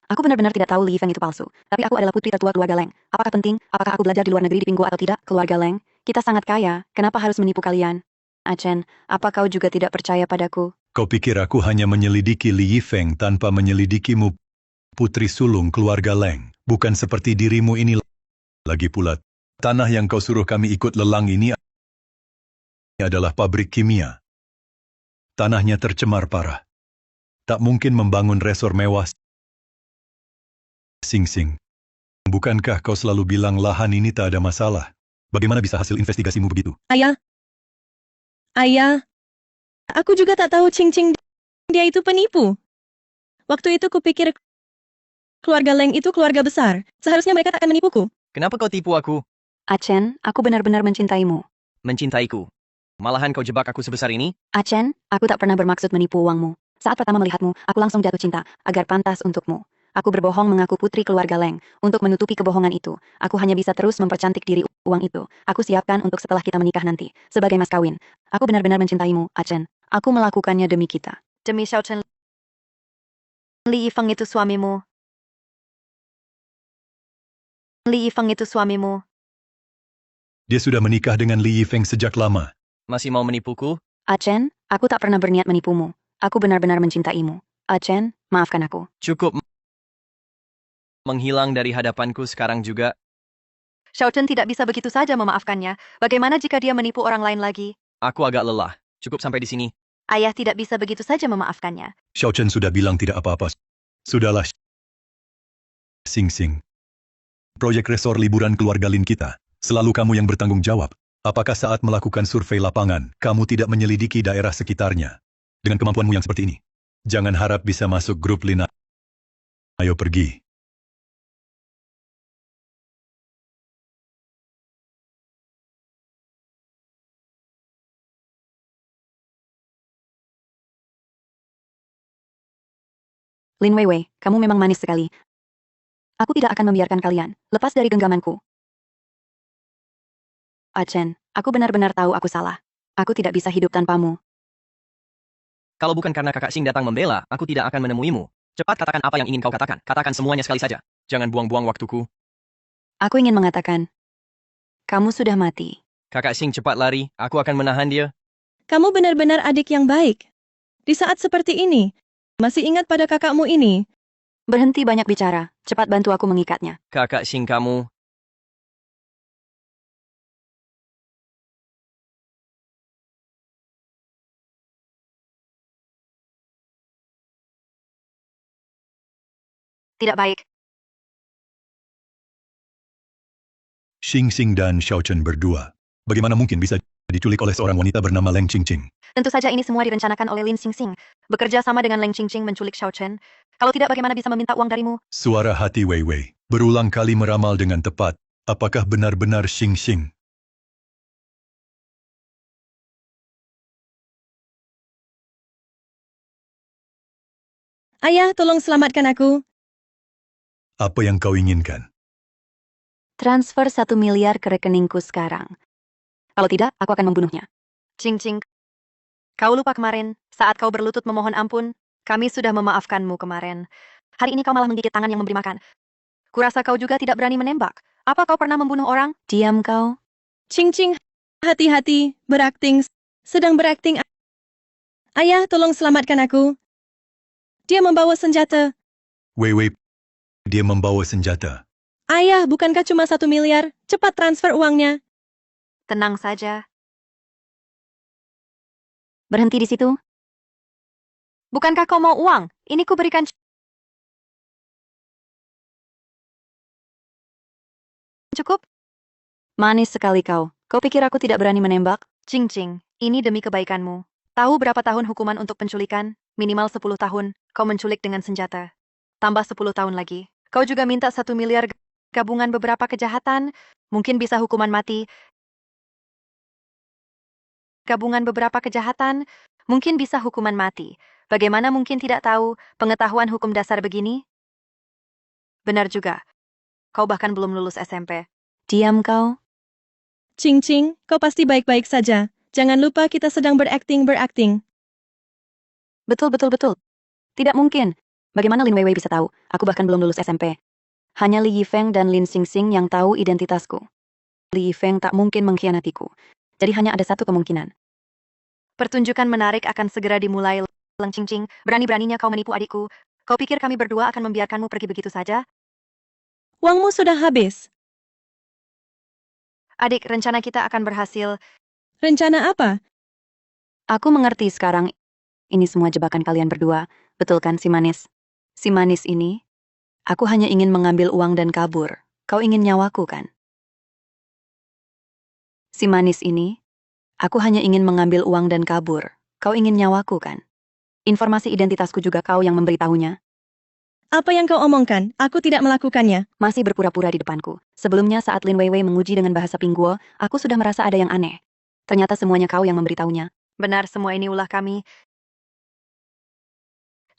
Aku benar-benar tidak tahu Li Feng itu palsu. Tapi aku adalah putri tertua keluarga Leng. Apakah penting? Apakah aku belajar di luar negeri di Pingguo atau tidak? Keluarga Leng, kita sangat kaya. Kenapa harus menipu kalian? Achen, apa kau juga tidak percaya padaku? Kau pikir aku hanya menyelidiki Li Yifeng tanpa menyelidikimu, putri sulung keluarga Leng. Bukan seperti dirimu ini. Lagi pula, tanah yang kau suruh kami ikut lelang ini adalah pabrik kimia. Tanahnya tercemar parah. Tak mungkin membangun resor mewah. Sing Sing, bukankah kau selalu bilang lahan ini tak ada masalah? Bagaimana bisa hasil investigasimu begitu? Ayah. Aku juga tak tahu Ching Ching dia itu penipu. Waktu itu kupikir keluarga Leng itu keluarga besar. Seharusnya mereka tak akan menipuku. Kenapa kau tipu aku? Achen, aku benar-benar mencintaimu. Mencintaiku. Malahan kau jebak aku sebesar ini? Achen, aku tak pernah bermaksud menipu uangmu. Saat pertama melihatmu, aku langsung jatuh cinta, agar pantas untukmu. Aku berbohong mengaku putri keluarga Leng. Untuk menutupi kebohongan itu, aku hanya bisa terus mempercantik diri uang itu. Aku siapkan untuk setelah kita menikah nanti, sebagai mas kawin. Aku benar-benar mencintaimu, Achen. Aku melakukannya demi kita. Demi Xiao Chen. Li Yifeng itu suamimu. Li Yifeng itu suamimu. Dia sudah menikah dengan Li Yifeng sejak lama. Masih mau menipuku? Achen, aku tak pernah berniat menipumu. Aku benar-benar mencintaimu. Achen, maafkan aku. Cukup menghilang dari hadapanku sekarang juga. Xiao Chen tidak bisa begitu saja memaafkannya. Bagaimana jika dia menipu orang lain lagi? Aku agak lelah. Cukup sampai di sini. Ayah tidak bisa begitu saja memaafkannya. Xiao Chen sudah bilang tidak apa-apa. Sudahlah. Sing Sing. Proyek resor liburan keluarga Lin kita. Selalu kamu yang bertanggung jawab. Apakah saat melakukan survei lapangan, kamu tidak menyelidiki daerah sekitarnya? Dengan kemampuanmu yang seperti ini. Jangan harap bisa masuk grup Lin. Ayo pergi. Lin Weiwei, kamu memang manis sekali. Aku tidak akan membiarkan kalian lepas dari genggamanku. Achen, aku benar-benar tahu aku salah. Aku tidak bisa hidup tanpamu. Kalau bukan karena kakak Xing datang membela, aku tidak akan menemuimu. Cepat katakan apa yang ingin kau katakan. Katakan semuanya sekali saja. Jangan buang-buang waktuku. Aku ingin mengatakan, kamu sudah mati. Kakak Xing cepat lari, aku akan menahan dia. Kamu benar-benar adik yang baik. Di saat seperti ini, masih ingat pada kakakmu ini. Berhenti banyak bicara. Cepat bantu aku mengikatnya. Kakak Xing kamu. Tidak baik. Xing Xing dan Xiao Chen berdua. Bagaimana mungkin bisa diculik oleh seorang wanita bernama Leng Qingqing? Tentu saja ini semua direncanakan oleh Lin Xingxing. Bekerja sama dengan Leng Qingqing menculik Xiao Chen. Kalau tidak, bagaimana bisa meminta uang darimu? Suara hati Wei Wei berulang kali meramal dengan tepat. Apakah benar-benar Xing Xing? Ayah, tolong selamatkan aku. Apa yang kau inginkan? Transfer 1 miliar ke rekeningku sekarang. Kalau tidak, aku akan membunuhnya. Qingqing, kau lupa kemarin, saat kau berlutut memohon ampun, kami sudah memaafkanmu kemarin. Hari ini kau malah menggigit tangan yang memberi makan. Kurasa kau juga tidak berani menembak. Apa kau pernah membunuh orang? Diam kau. Ching Ching, hati-hati, berakting, sedang berakting. Ayah, tolong selamatkan aku. Dia membawa senjata. Wei Wei, dia membawa senjata. Ayah, bukankah cuma 1 miliar? Cepat transfer uangnya. Tenang saja. Berhenti di situ. Bukankah kau mau uang? Ini ku berikan. Cukup? Manis sekali kau. Kau pikir aku tidak berani menembak? Qingqing, ini demi kebaikanmu. Tahu berapa tahun hukuman untuk penculikan? Minimal 10 tahun. Kau menculik dengan senjata. Tambah 10 tahun lagi. Kau juga minta 1 miliar gabungan beberapa kejahatan. Mungkin bisa hukuman mati. Gabungan beberapa kejahatan. Mungkin bisa hukuman mati. Bagaimana mungkin tidak tahu pengetahuan hukum dasar begini? Benar juga. Kau bahkan belum lulus SMP. Diam kau. Ching Ching, kau pasti baik-baik saja. Jangan lupa kita sedang berakting. Betul. Tidak mungkin. Bagaimana Lin Weiwei bisa tahu? Aku bahkan belum lulus SMP. Hanya Li Yifeng dan Lin Xingxing yang tahu identitasku. Li Yifeng tak mungkin mengkhianatiku. Jadi hanya ada satu kemungkinan. Pertunjukan menarik akan segera dimulai. Leng Qingqing, berani-beraninya kau menipu adikku. Kau pikir kami berdua akan membiarkanmu pergi begitu saja? Uangmu sudah habis. Adik, rencana kita akan berhasil. Rencana apa? Aku mengerti sekarang. Ini semua jebakan kalian berdua. Betul kan, si manis? Si manis ini? Aku hanya ingin mengambil uang dan kabur. Kau ingin nyawaku, kan? Si manis ini? Aku hanya ingin mengambil uang dan kabur. Kau ingin nyawaku, kan? Informasi identitasku juga kau yang memberitahunya. Apa yang kau omongkan? Aku tidak melakukannya. Masih berpura-pura di depanku. Sebelumnya saat Lin Weiwei menguji dengan bahasa Pingguo, aku sudah merasa ada yang aneh. Ternyata semuanya kau yang memberitahunya. Benar, semua ini ulah kami.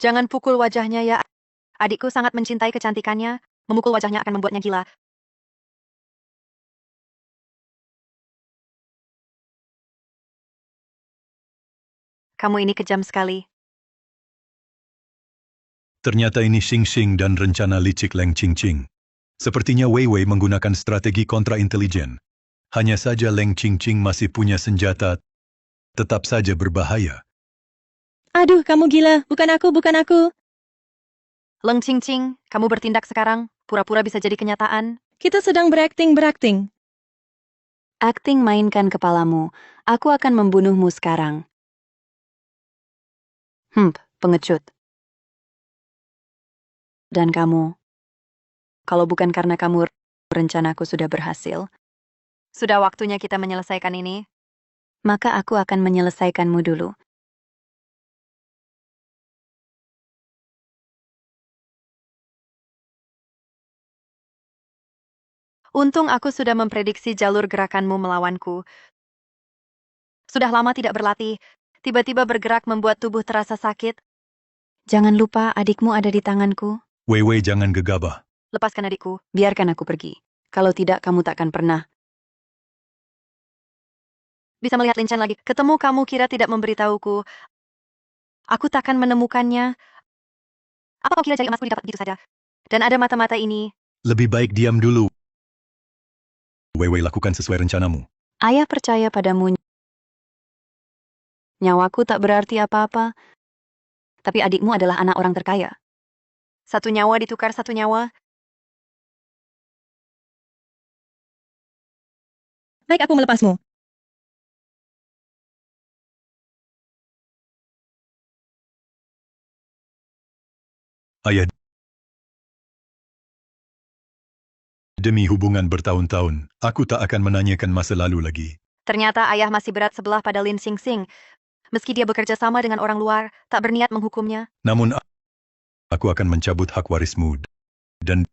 Jangan pukul wajahnya ya. Adikku sangat mencintai kecantikannya. Memukul wajahnya akan membuatnya gila. Kamu ini kejam sekali. Ternyata ini Xing Xing dan rencana licik Leng Qingqing. Sepertinya Wei Wei menggunakan strategi kontra-intelijen. Hanya saja Leng Qingqing masih punya senjata. Tetap saja berbahaya. Aduh, kamu gila. Bukan aku. Leng Qingqing, kamu bertindak sekarang. Pura-pura bisa jadi kenyataan. Kita sedang berakting. Akting mainkan kepalamu. Aku akan membunuhmu sekarang. Pengecut. Dan kamu, kalau bukan karena kamu, rencanaku sudah berhasil. Sudah waktunya kita menyelesaikan ini. Maka aku akan menyelesaikanmu dulu. Untung aku sudah memprediksi jalur gerakanmu melawanku. Sudah lama tidak berlatih, tiba-tiba bergerak membuat tubuh terasa sakit. Jangan lupa adikmu ada di tanganku. Wei Wei jangan gegabah. Lepaskan adikku, biarkan aku pergi. Kalau tidak, kamu takkan pernah bisa melihat Lin Chen lagi. Ketemu kamu kira tidak memberitahuku. Aku takkan menemukannya. Apa kau kira jari emasku didapat begitu saja? Dan ada mata-mata ini. Lebih baik diam dulu. Wei Wei lakukan sesuai rencanamu. Ayah percaya padamu. Nyawaku tak berarti apa-apa. Tapi adikmu adalah anak orang terkaya. Satu nyawa ditukar satu nyawa. Baik, aku melepasmu. Ayah, demi hubungan bertahun-tahun, aku tak akan menanyakan masa lalu lagi. Ternyata ayah masih berat sebelah pada Lin Xingxing. Meski dia bekerja sama dengan orang luar, tak berniat menghukumnya. Namun, aku akan mencabut hak warismu. Dan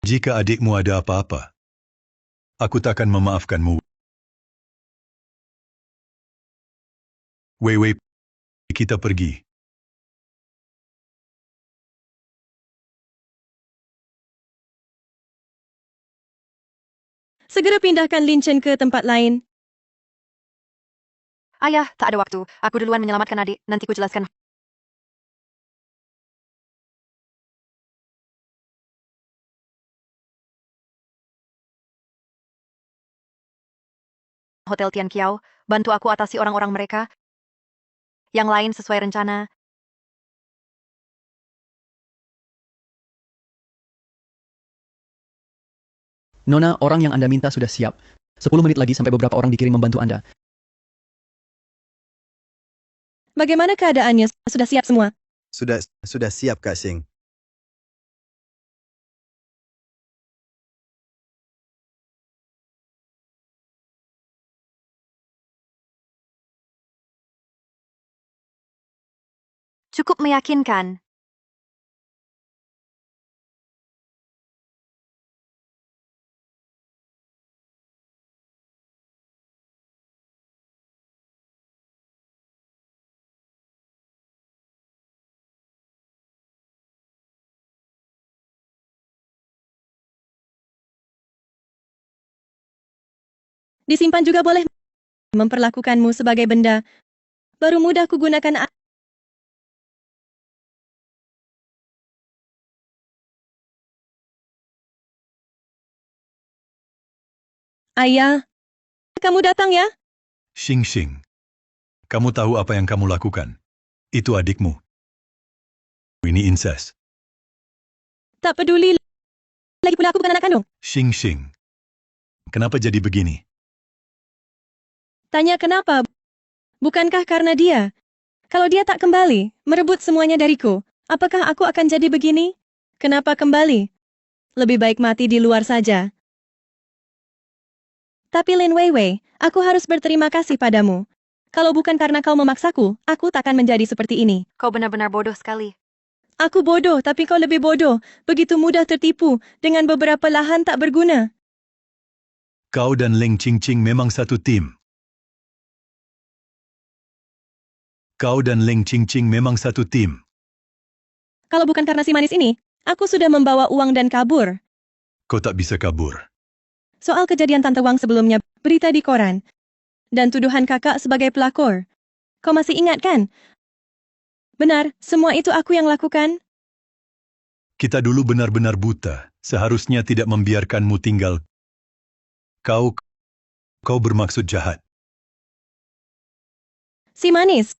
jika adikmu ada apa-apa, aku tak akan memaafkanmu. Wei Wei, kita pergi. Segera pindahkan Lin Chen ke tempat lain. Ayah, tak ada waktu. Aku duluan menyelamatkan adik. Nanti ku jelaskan. Hotel Tian Kiao, bantu aku atasi orang-orang mereka. Yang lain sesuai rencana. Nona, orang yang Anda minta sudah siap. 10 menit lagi sampai beberapa orang dikirim membantu Anda. Bagaimana keadaannya? Sudah siap semua? Sudah siap, Kak Xing. Cukup meyakinkan. Disimpan juga boleh. Memperlakukanmu sebagai benda. Baru mudah kugunakan Ayah, kamu datang ya? Xing Xing. Kamu tahu apa yang kamu lakukan? Itu adikmu. Ini incest. Tak peduli. Lagi pula aku bukan anak kandung. Xing Xing. Kenapa jadi begini? Tanya kenapa? Bukankah karena dia? Kalau dia tak kembali, merebut semuanya dariku, apakah aku akan jadi begini? Kenapa kembali? Lebih baik mati di luar saja. Tapi Lin Weiwei, aku harus berterima kasih padamu. Kalau bukan karena kau memaksaku, aku takkan menjadi seperti ini. Kau benar-benar bodoh sekali. Aku bodoh, tapi kau lebih bodoh. Begitu mudah tertipu dengan beberapa lahan tak berguna. Kau dan Ling Qingqing memang satu tim. Kau dan Ling Qingqing memang satu tim. Kalau bukan karena si manis ini, aku sudah membawa uang dan kabur. Kau tak bisa kabur. Soal kejadian Tante Wang sebelumnya, berita di koran, dan tuduhan kakak sebagai pelakor. Kau masih ingat kan? Benar, semua itu aku yang lakukan. Kita dulu benar-benar buta. Seharusnya tidak membiarkanmu tinggal. Kau bermaksud jahat. Si manis.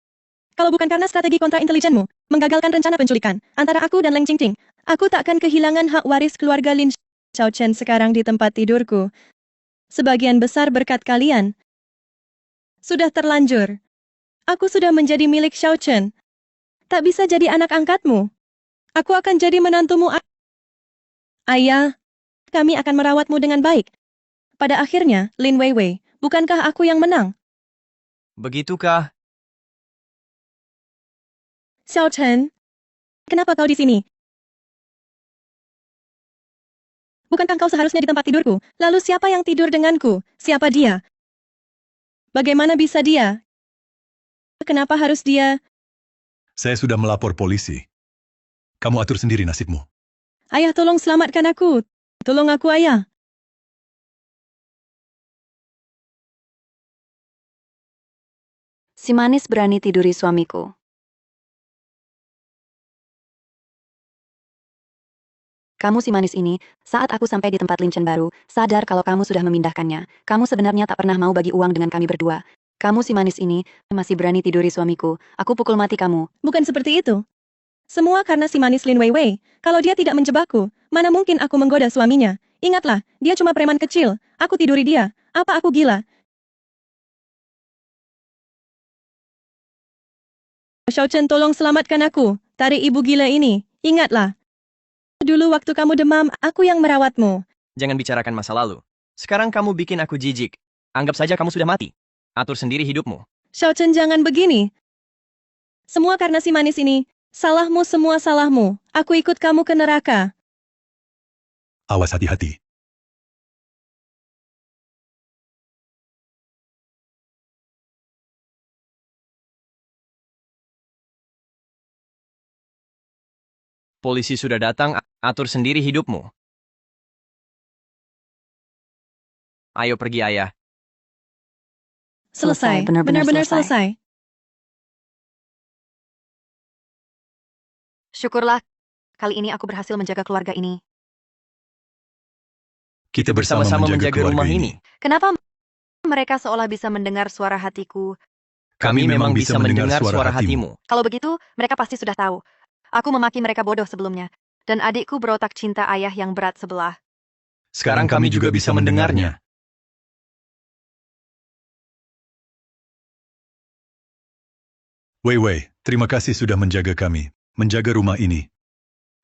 Kalau bukan karena strategi kontra-intelijenmu, menggagalkan rencana penculikan antara aku dan Leng Qingqing, aku tak akan kehilangan hak waris keluarga Lin Xiaochen sekarang di tempat tidurku. Sebagian besar berkat kalian. Sudah terlanjur. Aku sudah menjadi milik Xiaochen. Tak bisa jadi anak angkatmu. Aku akan jadi menantumu. Ayah, kami akan merawatmu dengan baik. Pada akhirnya, Lin Weiwei, bukankah aku yang menang? Begitukah? Xiaochen, kenapa kau di sini? Bukankah kau seharusnya di tempat tidurku? Lalu siapa yang tidur denganku? Siapa dia? Bagaimana bisa dia? Kenapa harus dia? Saya sudah melapor polisi. Kamu atur sendiri nasibmu. Ayah, tolong selamatkan aku. Tolong aku, ayah. Si manis berani tiduri suamiku. Kamu si manis ini, saat aku sampai di tempat Lincen baru, sadar kalau kamu sudah memindahkannya. Kamu sebenarnya tak pernah mau bagi uang dengan kami berdua. Kamu si manis ini, masih berani tiduri suamiku. Aku pukul mati kamu. Bukan seperti itu. Semua karena si manis Lin Weiwei. Kalau dia tidak menjebakku, mana mungkin aku menggoda suaminya. Ingatlah, dia cuma preman kecil. Aku tiduri dia. Apa aku gila? Xiaochen, tolong selamatkan aku. Tarik ibu gila ini. Ingatlah. Dulu waktu kamu demam, aku yang merawatmu. Jangan bicarakan masa lalu. Sekarang kamu bikin aku jijik. Anggap saja kamu sudah mati. Atur sendiri hidupmu. Xiaochen, jangan begini. Semua karena si manis ini. Salahmu, semua salahmu. Aku ikut kamu ke neraka. Awas hati-hati. Polisi sudah datang, atur sendiri hidupmu. Ayo pergi, ayah. Selesai. Benar-benar Benar-benar selesai. Syukurlah, kali ini aku berhasil menjaga keluarga ini. Kita bersama-sama menjaga rumah ini. Kenapa mereka seolah bisa mendengar suara hatiku? Kami memang bisa mendengar suara hatimu. Kalau begitu, mereka pasti sudah tahu. Aku memaki mereka bodoh sebelumnya. Dan adikku berotak cinta ayah yang berat sebelah. Sekarang kami juga bisa mendengarnya. Weiwei, terima kasih sudah menjaga kami. Menjaga rumah ini.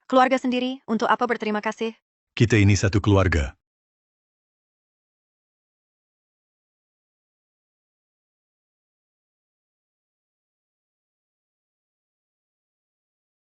Keluarga sendiri, untuk apa berterima kasih? Kita ini satu keluarga.